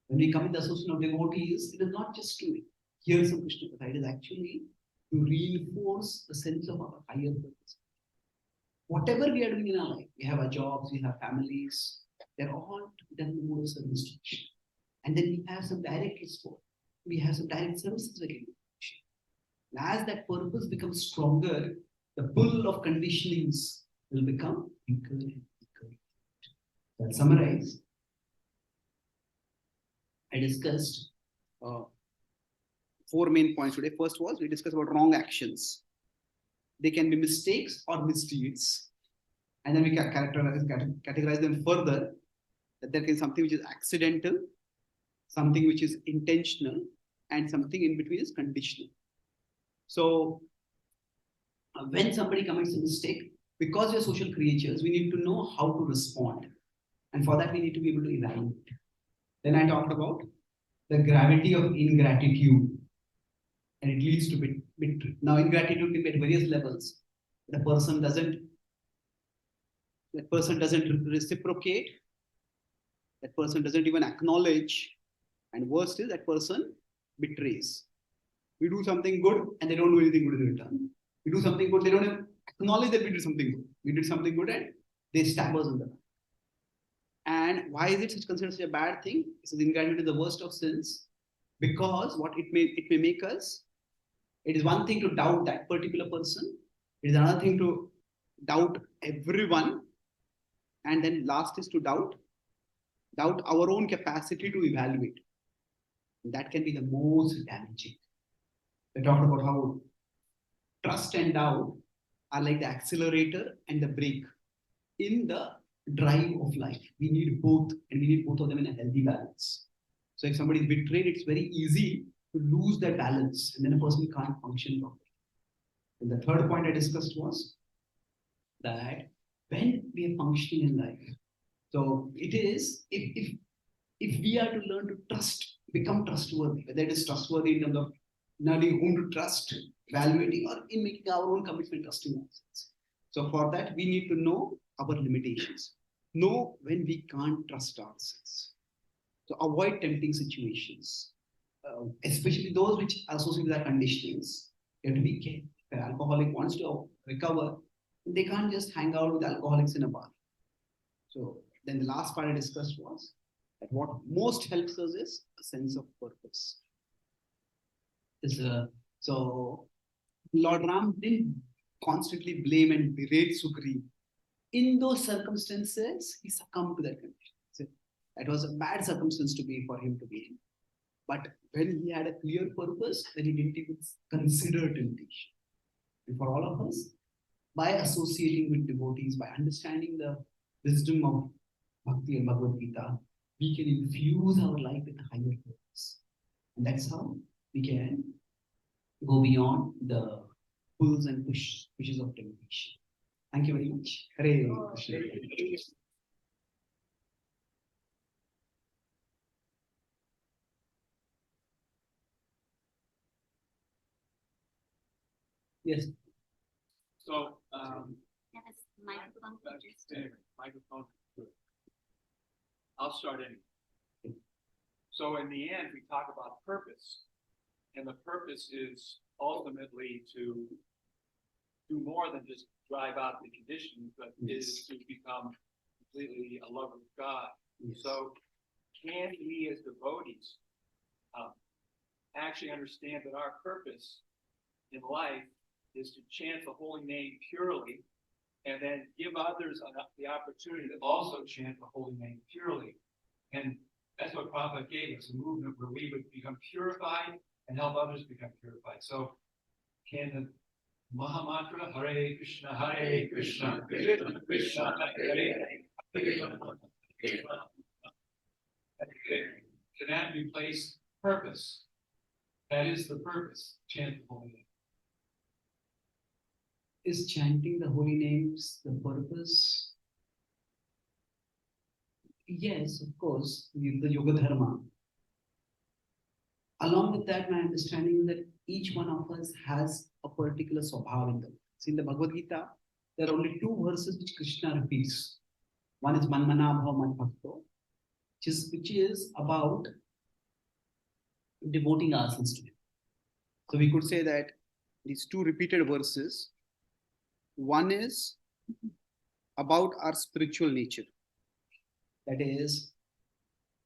when we come in the association of devotees, it is not just to hear some Krishna Katha, it is actually to reinforce the sense of our higher purpose. Whatever we are doing in our life, we have our jobs, we have families, they're all done in the mode of service to Krishna. And then we have some direct support. We have some direct services we can do. As that purpose becomes stronger, the pull of conditionings will become weaker and weaker. So I'll summarize. I discussed 4 main points today. First was, we discussed about wrong actions. They can be mistakes or misdeeds. And then we can categorize them further, that there can be something which is accidental, something which is intentional, and something in between is conditional. So when somebody commits a mistake, because we are social creatures, we need to know how to respond. And for that, we need to be able to evaluate. Then I talked about the gravity of ingratitude. and it leads to betray. Now, ingratitude can be at various levels. The person doesn't reciprocate, that person doesn't even acknowledge, and worst is that person betrays. We do something good and they don't do anything good in return. We do something good, they don't even acknowledge that we did something good. We did something good and they stab us in the back. And why is it considered such a bad thing? This is ingratitude is the worst of sins, because what it may make us, it is one thing to doubt that particular person, it is another thing to doubt everyone, and then last is to doubt our own capacity to evaluate. And that can be the most damaging. We talked about how trust and doubt are like the accelerator and the brake in the drive of life. We need both, and we need both of them in a healthy balance. So if somebody is betrayed, it's very easy to lose that balance, and then a person can't function properly. And the third point I discussed was that when we are functioning in life, so it is if we are to learn to trust, become trustworthy, whether it is trustworthy in terms of knowing whom to trust, evaluating, or in making our own commitment, trusting ourselves. So for that, we need to know our limitations, know when we can't trust ourselves. So avoid tempting situations, especially those which are associated with our conditionings. You have to be careful. If an alcoholic wants to recover, they can't just hang out with alcoholics in a bar. So then the last part I discussed was that what most helps us is a sense of purpose. So Lord Ram didn't constantly blame and berate Sugriv. In those circumstances, he succumbed to that condition. So that was a bad circumstance to be for him to be in. But when he had a clear purpose, then he didn't even consider temptation. And for all of us, by associating with devotees, by understanding the wisdom of Bhakti and Bhagavad Gita, we can infuse our life with a higher purpose. And that's how we can go beyond the pulls and pushes of temptation. Thank you very much. Hare Krishna. Yes. So, Yes, microphone. microphone. I'll start anyway. So in the end, we talk about purpose, and the purpose is ultimately to do more than just drive out the conditions, but is to become completely a lover of God. Yes. So can we as devotees actually understand that our purpose in life is to chant the holy name purely, and then give others the opportunity to also chant the holy name purely. And that's what Prabhupada gave us, a movement where we would become purified and help others become purified. So can the Mahamantra, Hare Krishna, Krishna Krishna, Hare Hare, can that replace purpose? That is the purpose, chant the holy name. Is chanting the holy names the purpose? Yes, of course, the Yoga Dharma. Along with that, my understanding is that each one of us has a particular swabhav in them. See, in the Bhagavad Gita, there are only two verses which Krishna repeats. One is Manmana Bhav Mad Bhakto, which is about devoting ourselves to him. So we could say that these two repeated verses, one is about our spiritual nature. That is,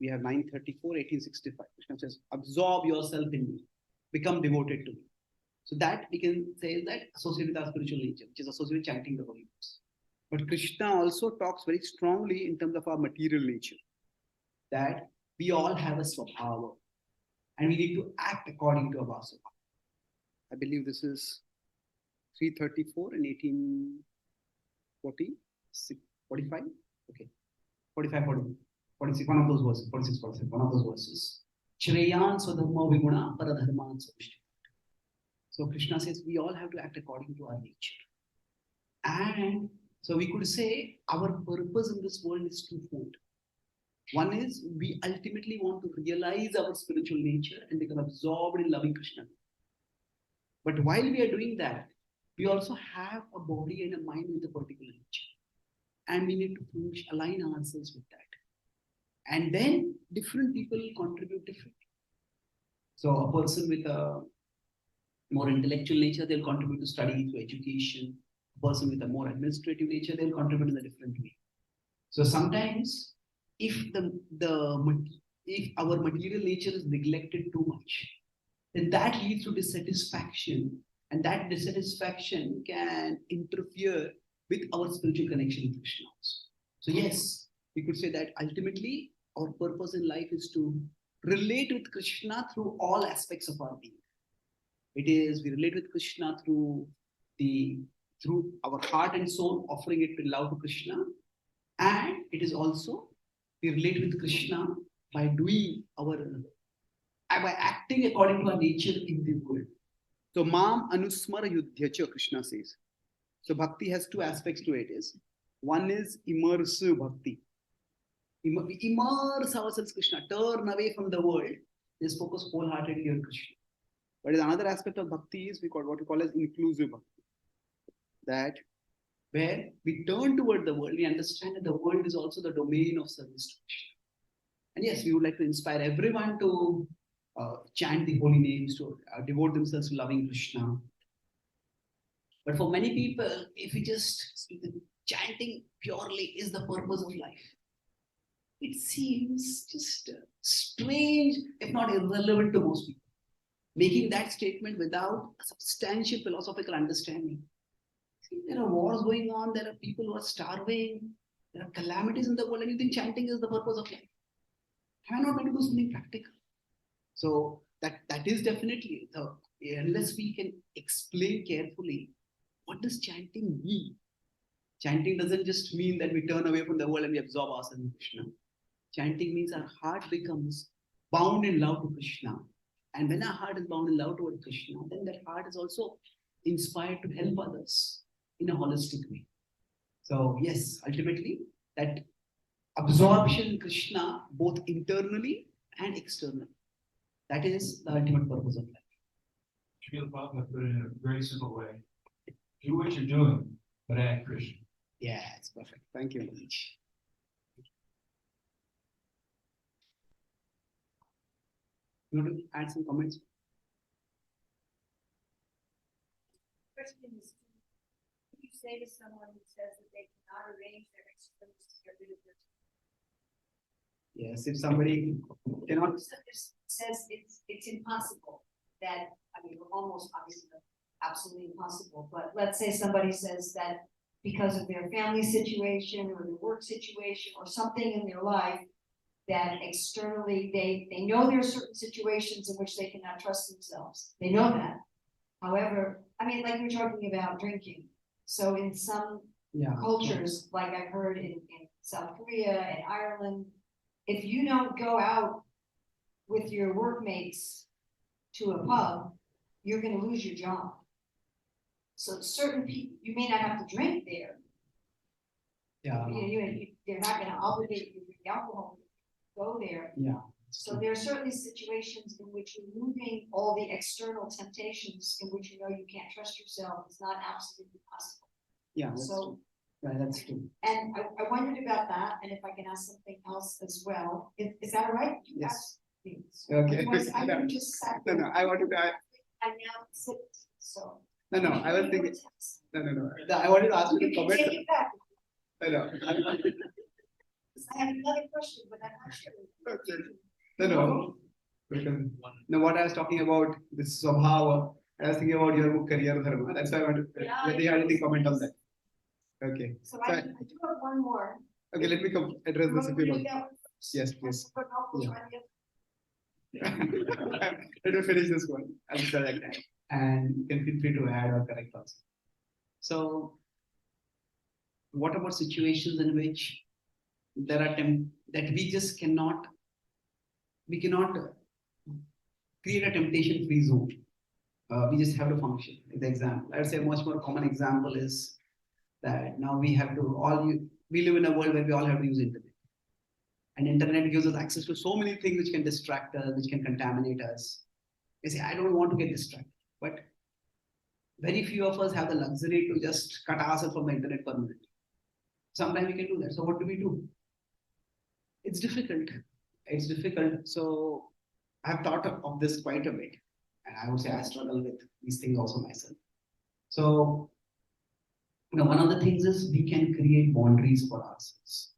we have 934, 1865. Krishna says, absorb yourself in me, become devoted to me. So that we can say that associated with our spiritual nature, which is associated with chanting the holy names. But Krishna also talks very strongly in terms of our material nature, that we all have a swabhava, and we need to act according to our swabhava. I believe this is 334 and 1840, 45, okay, 45, 40, 46, one of those verses, 46, 47, one of those verses. Shreyan Swadharma Viguna Paradharman Samishti. So Krishna says we all have to act according to our nature. And so we could say our purpose in this world is twofold. One is we ultimately want to realize our spiritual nature and become absorbed in loving Krishna. But while we are doing that, we also have a body and a mind with a particular nature. And we need to align ourselves with that. And then different people contribute differently. So a person with a more intellectual nature, they'll contribute to study, through education. A person with a more administrative nature, they'll contribute in a different way. So sometimes, if if our material nature is neglected too much, then that leads to dissatisfaction, and that dissatisfaction can interfere with our spiritual connection with Krishna. So yes, we could say that ultimately our purpose in life is to relate with Krishna through all aspects of our being. It is we relate with Krishna through our heart and soul, offering it with love to Krishna, and it is also we relate with Krishna by doing by acting according to our nature in the world. So Mam Anusmara Yudhyacha, Krishna says. So bhakti has two aspects to it. One is immersive bhakti. We immerse ourselves Krishna, turn away from the world, just focus wholeheartedly on Krishna. But another aspect of bhakti is what we call as inclusive bhakti. That where we turn toward the world, we understand that the world is also the domain of service to Krishna. And yes, we would like to inspire everyone to chant the holy names, to devote themselves to loving Krishna. But for many people, if we just chanting purely is the purpose of life, it seems just strange, if not irrelevant to most people. Making that statement without a substantial philosophical understanding. See, there are wars going on, there are people who are starving, there are calamities in the world, and you think chanting is the purpose of life. Am I not going to do something practical? So that is definitely, unless we can explain carefully, what does chanting mean? Chanting doesn't just mean that we turn away from the world and we absorb ourselves in Krishna. Chanting means our heart becomes bound in love to Krishna. And when our heart is bound in love toward Krishna, then that heart is also inspired to help others in a holistic way. So yes, ultimately, that absorption in Krishna, both internally and externally, that is the ultimate purpose of life. Srila Prabhupada put it in a very simple way. Do what you're doing, but add Krishna. Yeah, it's perfect. Thank you, Manish. You want to add some comments? Question is, if you say to someone who says that they cannot arrange their expenses to get rid of their Yes, if somebody cannot. says it's impossible, that, I mean, almost obviously absolutely impossible, but let's say somebody says that because of their family situation or their work situation or something in their life, that externally they know there are certain situations in which they cannot trust themselves. They know that. However, I mean, like you're talking about drinking. So in some cultures, like I've heard in South Korea and Ireland, if you don't go out with your workmates to a pub, you're going to lose your job. So certain people, you may not have to drink there. Yeah. They're not going to obligate you to drink alcohol. Go there. Yeah. So there are certainly situations in which removing all the external temptations in which you know you can't trust yourself is not absolutely possible. Yeah. That's true. And I wondered about that, and if I can ask something else as well. Is that all right? Yes. Okay. Okay. I didn't just No, I wanted to add. I now sit, so. No, I was thinking. No. I wanted to ask you to comment. Take it back. No. I have another question, but I'm not sure. Okay. No. No, what I was talking about, this Swabhava, I was thinking about your book, Career Dharma. That's why I wanted to, whether you had anything comment on that. Okay. So I do have one more. Okay, let me address this if you want. Yes, please. Yeah. Let me finish this one. I'll start like that. And you can feel free to add or correct also. So, what about situations in which there are that we just cannot create a temptation-free zone. We just have to function. The example, I would say a much more common example is that now we have to we live in a world where we all have to use internet. And internet gives us access to so many things which can distract us, which can contaminate us. You say, I don't want to get distracted. But very few of us have the luxury to just cut ourselves from the internet permanently. Sometimes we can do that. So what do we do? It's difficult. It's difficult. So I've thought of this quite a bit. And I would say I struggle with these things also myself. So, one of the things is we can create boundaries for ourselves.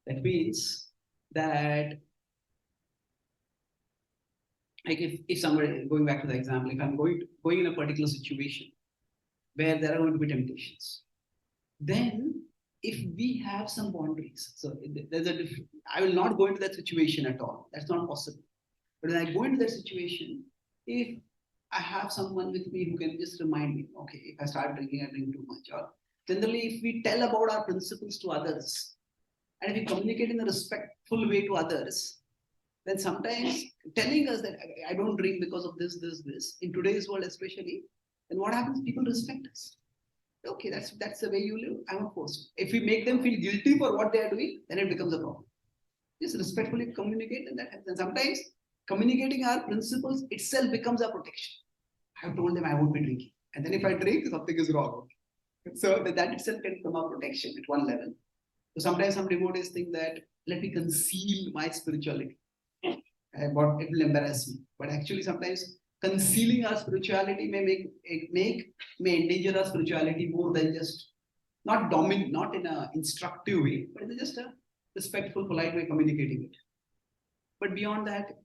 That means that, like if somebody, going back to the example, if I'm going in a particular situation where there are going to be temptations, then if we have some boundaries, so there's I will not go into that situation at all. That's not possible. But when I go into that situation, if I have someone with me who can just remind me, okay, if I start drinking, I drink too much. Or generally, if we tell about our principles to others, and if we communicate in a respectful way to others, then sometimes telling us that I don't drink because of this, in today's world especially, then what happens? People respect us. Okay, that's the way you live. I'm not forced. If we make them feel guilty for what they are doing, then it becomes a problem. Just respectfully communicate, and that happens. And sometimes communicating our principles itself becomes a protection. I've told them I won't be drinking, and then if I drink, something is wrong. So that itself can become a protection at one level. So sometimes some devotees think that let me conceal my spirituality, but it will embarrass me. But actually, sometimes concealing our spirituality may endanger our spirituality more than just not dominant, not in an instructive way, but it's just a respectful, polite way of communicating it. But beyond that,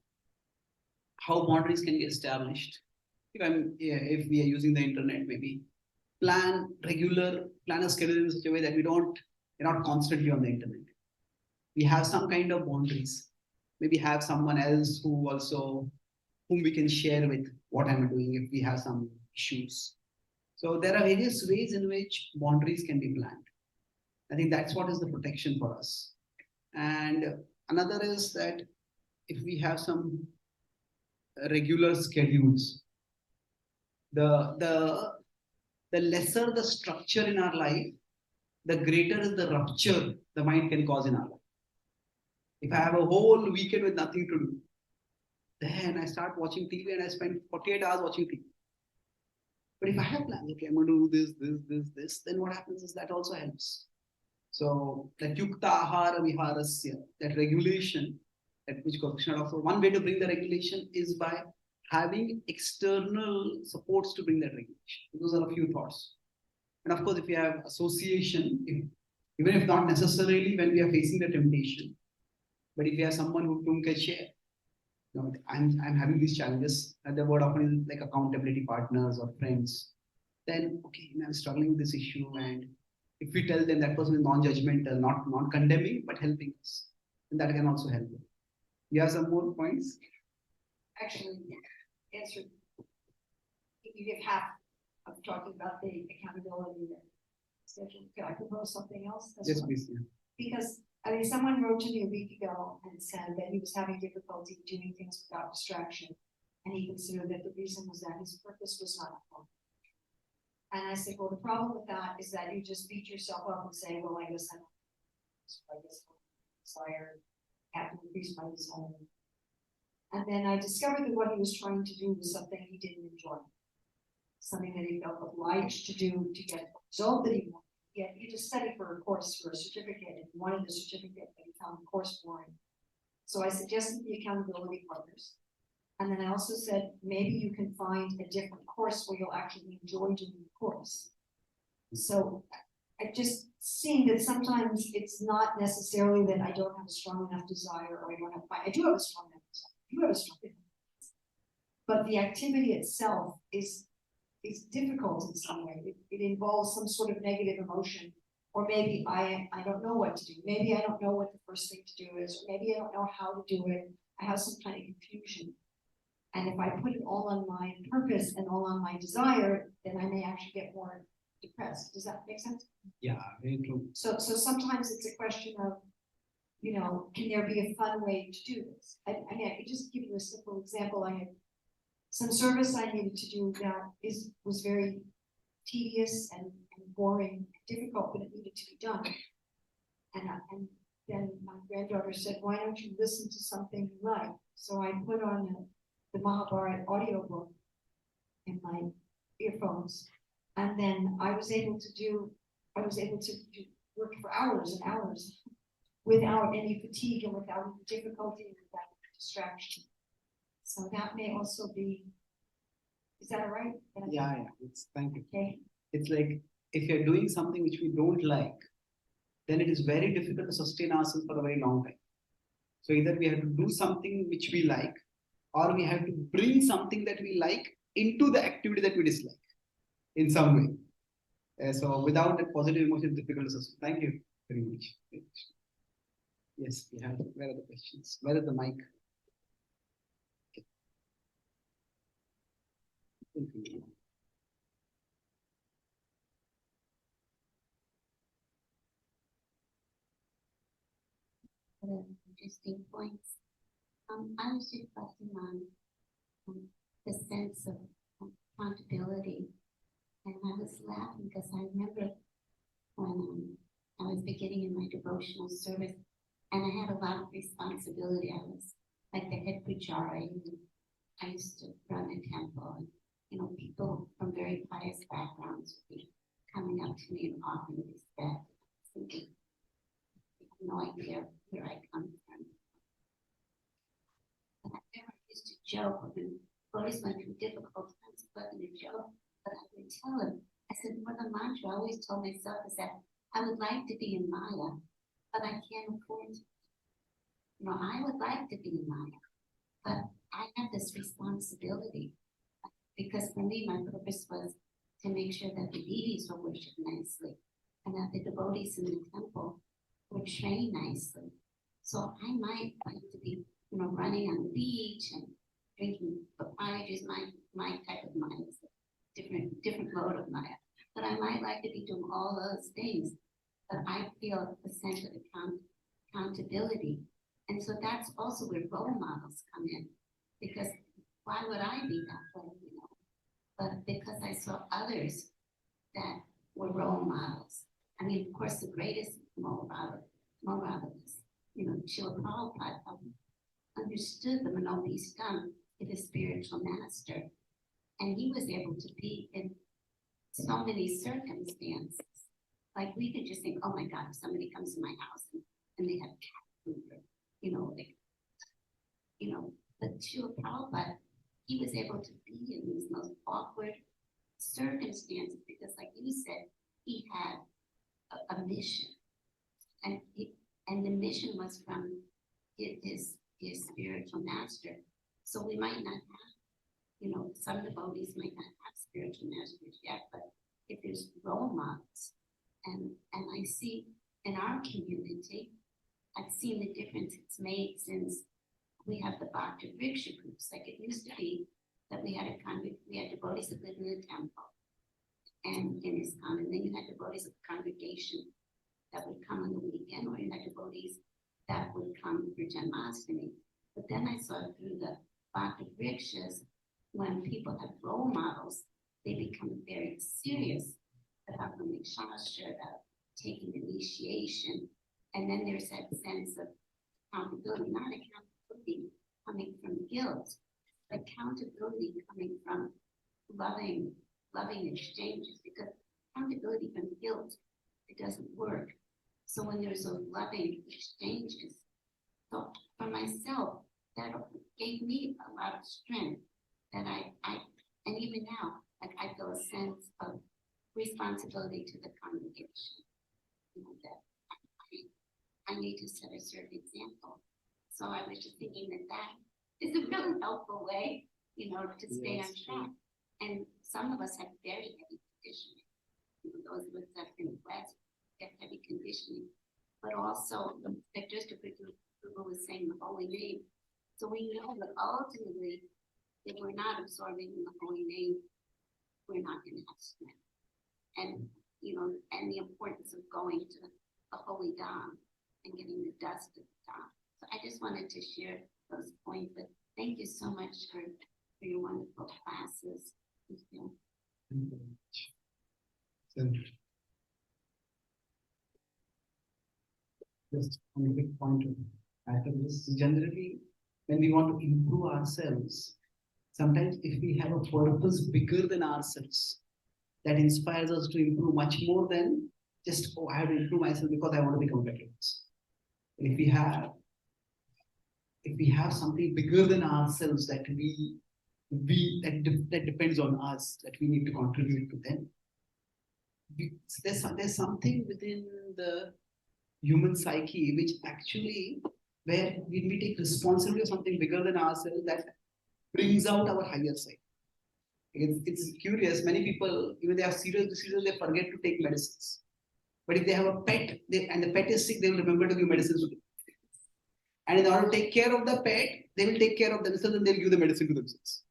how boundaries can be established? If we are using the internet, maybe plan a schedule in such a way that we're not constantly on the internet. We have some kind of boundaries. Maybe have someone else whom we can share with what I'm doing if we have some issues. So there are various ways in which boundaries can be planned. I think that's what is the protection for us. And another is that if we have some regular schedules, the lesser the structure in our life, the greater is the rupture the mind can cause in our life. If I have a whole weekend with nothing to do, then I start watching TV and I spend 48 hours watching TV. But if I have plans, okay, I'm going to do this, then what happens is that also helps. So that yukta ahara viharasya, that regulation, which Krishna talks about, one way to bring the regulation is by having external supports to bring that regulation. Those are a few thoughts. And of course, if we have association, even if not necessarily when we are facing the temptation, but if we have someone whom can share, I'm having these challenges, and the word often is like accountability partners or friends, then okay, I'm struggling with this issue, and if we tell them, that person is non-judgmental, not condemning, but helping us, and that can also help them. You have some more points? Actually, answer. You give half of talking about the accountability schedule. Could I propose something else? Yes, please. Yeah. Because someone wrote to me a week ago and said that he was having difficulty doing things without distraction, and he considered that the reason was that his purpose was not important. And I said, well, the problem with that is that you just beat yourself up and say, well, I guess I'm desire, have to increase my desire. And then I discovered that what he was trying to do was something he didn't enjoy, something that he felt obliged to do to get the result that he wanted. He just studied for a course for a certificate and wanted the certificate, but he found the course boring. So I suggested the accountability partners. And then I also said, maybe you can find a different course where you'll actually enjoy doing the course. So I just seen that sometimes it's not necessarily that I don't have a strong enough desire or I don't have, I do have a strong enough desire. You have a strong enough desire. But the activity itself is difficult in some way. It involves some sort of negative emotion, or maybe I don't know what to do. Maybe I don't know what the first thing to do is, or maybe I don't know how to do it. I have some kind of confusion. And if I put it all on my purpose and all on my desire, then I may actually get more depressed. Does that make sense? Yeah, very true. So sometimes it's a question of, can there be a fun way to do this? I could just give you a simple example. I had some service I needed to do that was very tedious and boring, and difficult, but it needed to be done. And then my granddaughter said, why don't you listen to something you like? So I put on the Mahabharata audiobook in my earphones. And then I was able to do work for hours and hours without any fatigue and without any difficulty and without distraction. So that may also be, is that all right? Yeah, thank you. Okay. It's like, if you're doing something which we don't like, then it is very difficult to sustain ourselves for a very long time. So either we have to do something which we like, or we have to bring something that we like into the activity that we dislike in some way. So without that positive emotion, it's difficult to sustain. Thank you very much. Yes, we have. Where are the questions? Where is the mic? Okay. Interesting points. I was reflecting on the sense of accountability, and I was laughing because I remember when I was beginning in my devotional service, and I had a lot of responsibility. I was like the head pujari, and I used to run a temple, and people from very pious backgrounds would be coming up to me and offering respect. Thinking, I have no idea where I come from. And I never used to joke when boys went through difficult times, but in a joke, but I would tell him, I said, well, the mantra I always told myself is that I would like to be in Maya, but I can't afford to. I would like to be in Maya, but I have this responsibility because for me, my purpose was to make sure that the deities were worshipped nicely and that the devotees in the temple were trained nicely. So I might like to be, running on the beach and drinking papaya juice. My type of Maya is a different mode of Maya. But I might like to be doing all those things. But I feel a sense of accountability. And so that's also where role models come in. Because why would I be that way, But because I saw others that were role models. I mean, of course, the greatest role model is, Srila Prabhupada understood the Banished in his spiritual master. And he was able to be in so many circumstances. Like we could just think, oh my God, if somebody comes to my house and they have cat food, but Srila Prabhupada, he was able to be in these most awkward circumstances because, like you said, he had a mission, and the mission was from his spiritual master. So we might not have, some devotees might not have spiritual masters yet, but if there's role models, and I see in our community, I've seen the difference it's made since we have the Bhakti Vriksha groups. Like it used to be that we had devotees that lived in the temple and in ISKCON, and then you had devotees of the congregation that would come on the weekend, or you had devotees that would come for Janmashtami. But then I saw through the Bhakti Vrikshas, when people have role models, they become very serious about learning Shastra, about taking initiation, and then there's that sense of accountability, not accountability coming from guilt, but accountability coming from loving exchanges, because accountability from guilt, it doesn't work. So when there's a loving exchanges, so for myself, that gave me a lot of strength that I and even now, like I feel a sense of responsibility to the congregation. That I need to set a certain example. So I was just thinking that is a really helpful way, to stay on track. And some of us have very heavy conditioning. Those of us that have been blessed get heavy conditioning. But also, like just a quick Google was saying the holy name. So we know that ultimately, if we're not absorbing the holy name, we're not going to have strength. And and the importance of going to the holy Dham and getting the dust of the Dham. So I just wanted to share those points. But thank you so much for your wonderful classes. Thank you. So, just one big point to add to this. Generally, when we want to improve ourselves, Sometimes if we have a purpose bigger than ourselves, that inspires us to improve much more than just, oh, I have to improve myself because I want to become better. If we have something bigger than ourselves that that depends on us, that we need to contribute to them. There's something within the human psyche which actually, where when we take responsibility of something bigger than ourselves, that brings out our higher side. It's curious. Many people, even they have serious diseases, they forget to take medicines. But if they have a pet, and the pet is sick, they will remember to give medicines to them. And in order to take care of the pet, they will take care of themselves and they'll give the medicine to themselves.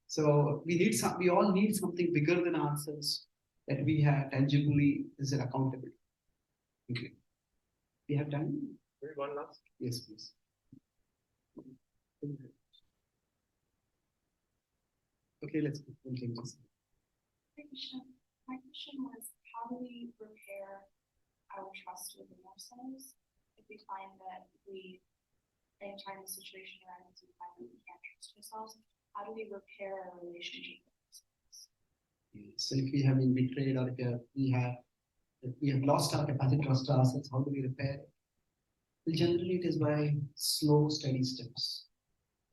So we all need something bigger than ourselves that we have tangibly is an accountability. Okay. We have time? One last. Yes, please. Okay, let's continue this. My question was, how do we repair our trust within ourselves if we find that we, anytime the situation arises, we find that we can't trust ourselves? How do we repair our relationship with ourselves? So if we have been betrayed, or if we have lost our capacity to trust ourselves, how do we repair it? Well, generally it is by slow, steady steps.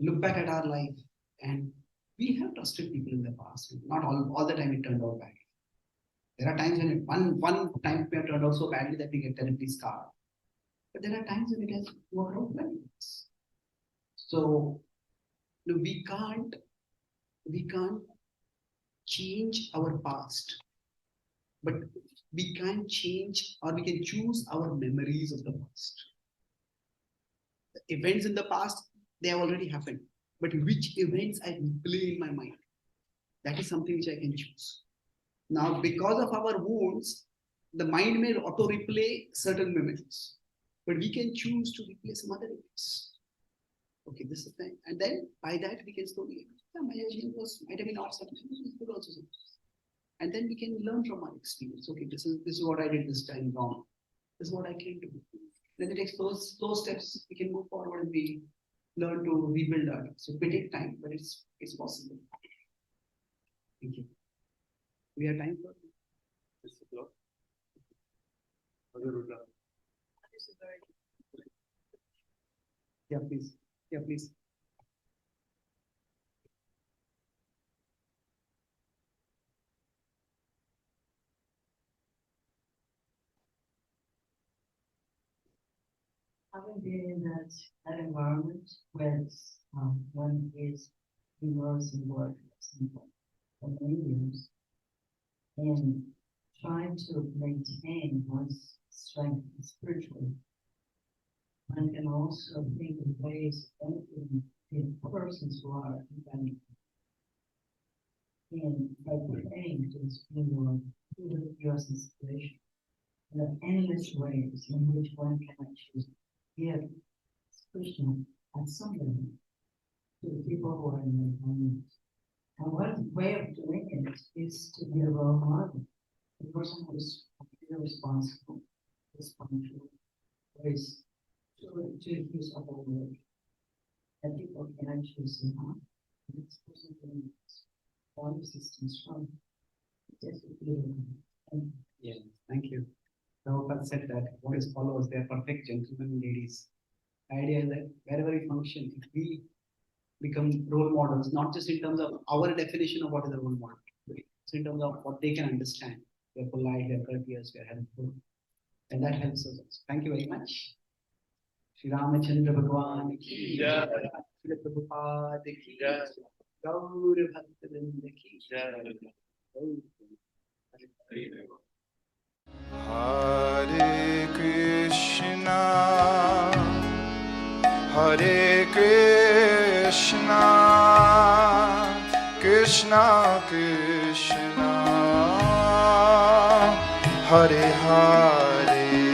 Look back at our life, and we have trusted people in the past. Not all the time it turned out badly. There are times when one time we have turned out so badly that we get terribly scarred. But there are times when it has worked out well. So we can't change our past, but we can change, or we can choose our memories of the past. The events in the past, they have already happened. But which events I replay in my mind? That is something which I can choose. Now, because of our wounds, the mind may auto-replay certain memories. But we can choose to replay some other events. Okay, this is the thing. And then by that we can slowly, my judgment might have been off something, but also something. And then we can learn from our experience. Okay, this is what I did this time wrong. This is what I can do. Then it takes those steps, we can move forward and we learn to rebuild our. So it may take time, but it's possible. Thank you. We have time for this. Yeah, please. Yeah, please. Having been in that environment where one is immersed in work for many years and trying to maintain one's strength spiritually, one can also think of ways of benefiting the persons who are independent. And by praying to the Supreme Lord, who will give us inspiration. There are endless ways in which one can actually give Krishna at some level to the people who are in the environment. And one way of doing it is to be a role model. The person who is responsible, responsible, is to use a whole work. That people can actually see how this person doing this. All existence from just a beautiful. Yeah, thank you. Prabhupada said that what is follows, they are perfect gentlemen and ladies. The idea is that wherever we function, if we become role models, not just in terms of our definition of what is a role model, but in terms of what they can understand. They're polite, they're courteous, they're helpful. And that helps us. Thank you very much. Shri Ramachandra Bhagwan ki jai. Shri Prabhupada ki jai. Gaur Bhaktivinoda ki jai. Hare Krishna, Hare Krishna, Krishna Krishna, Hare Hare.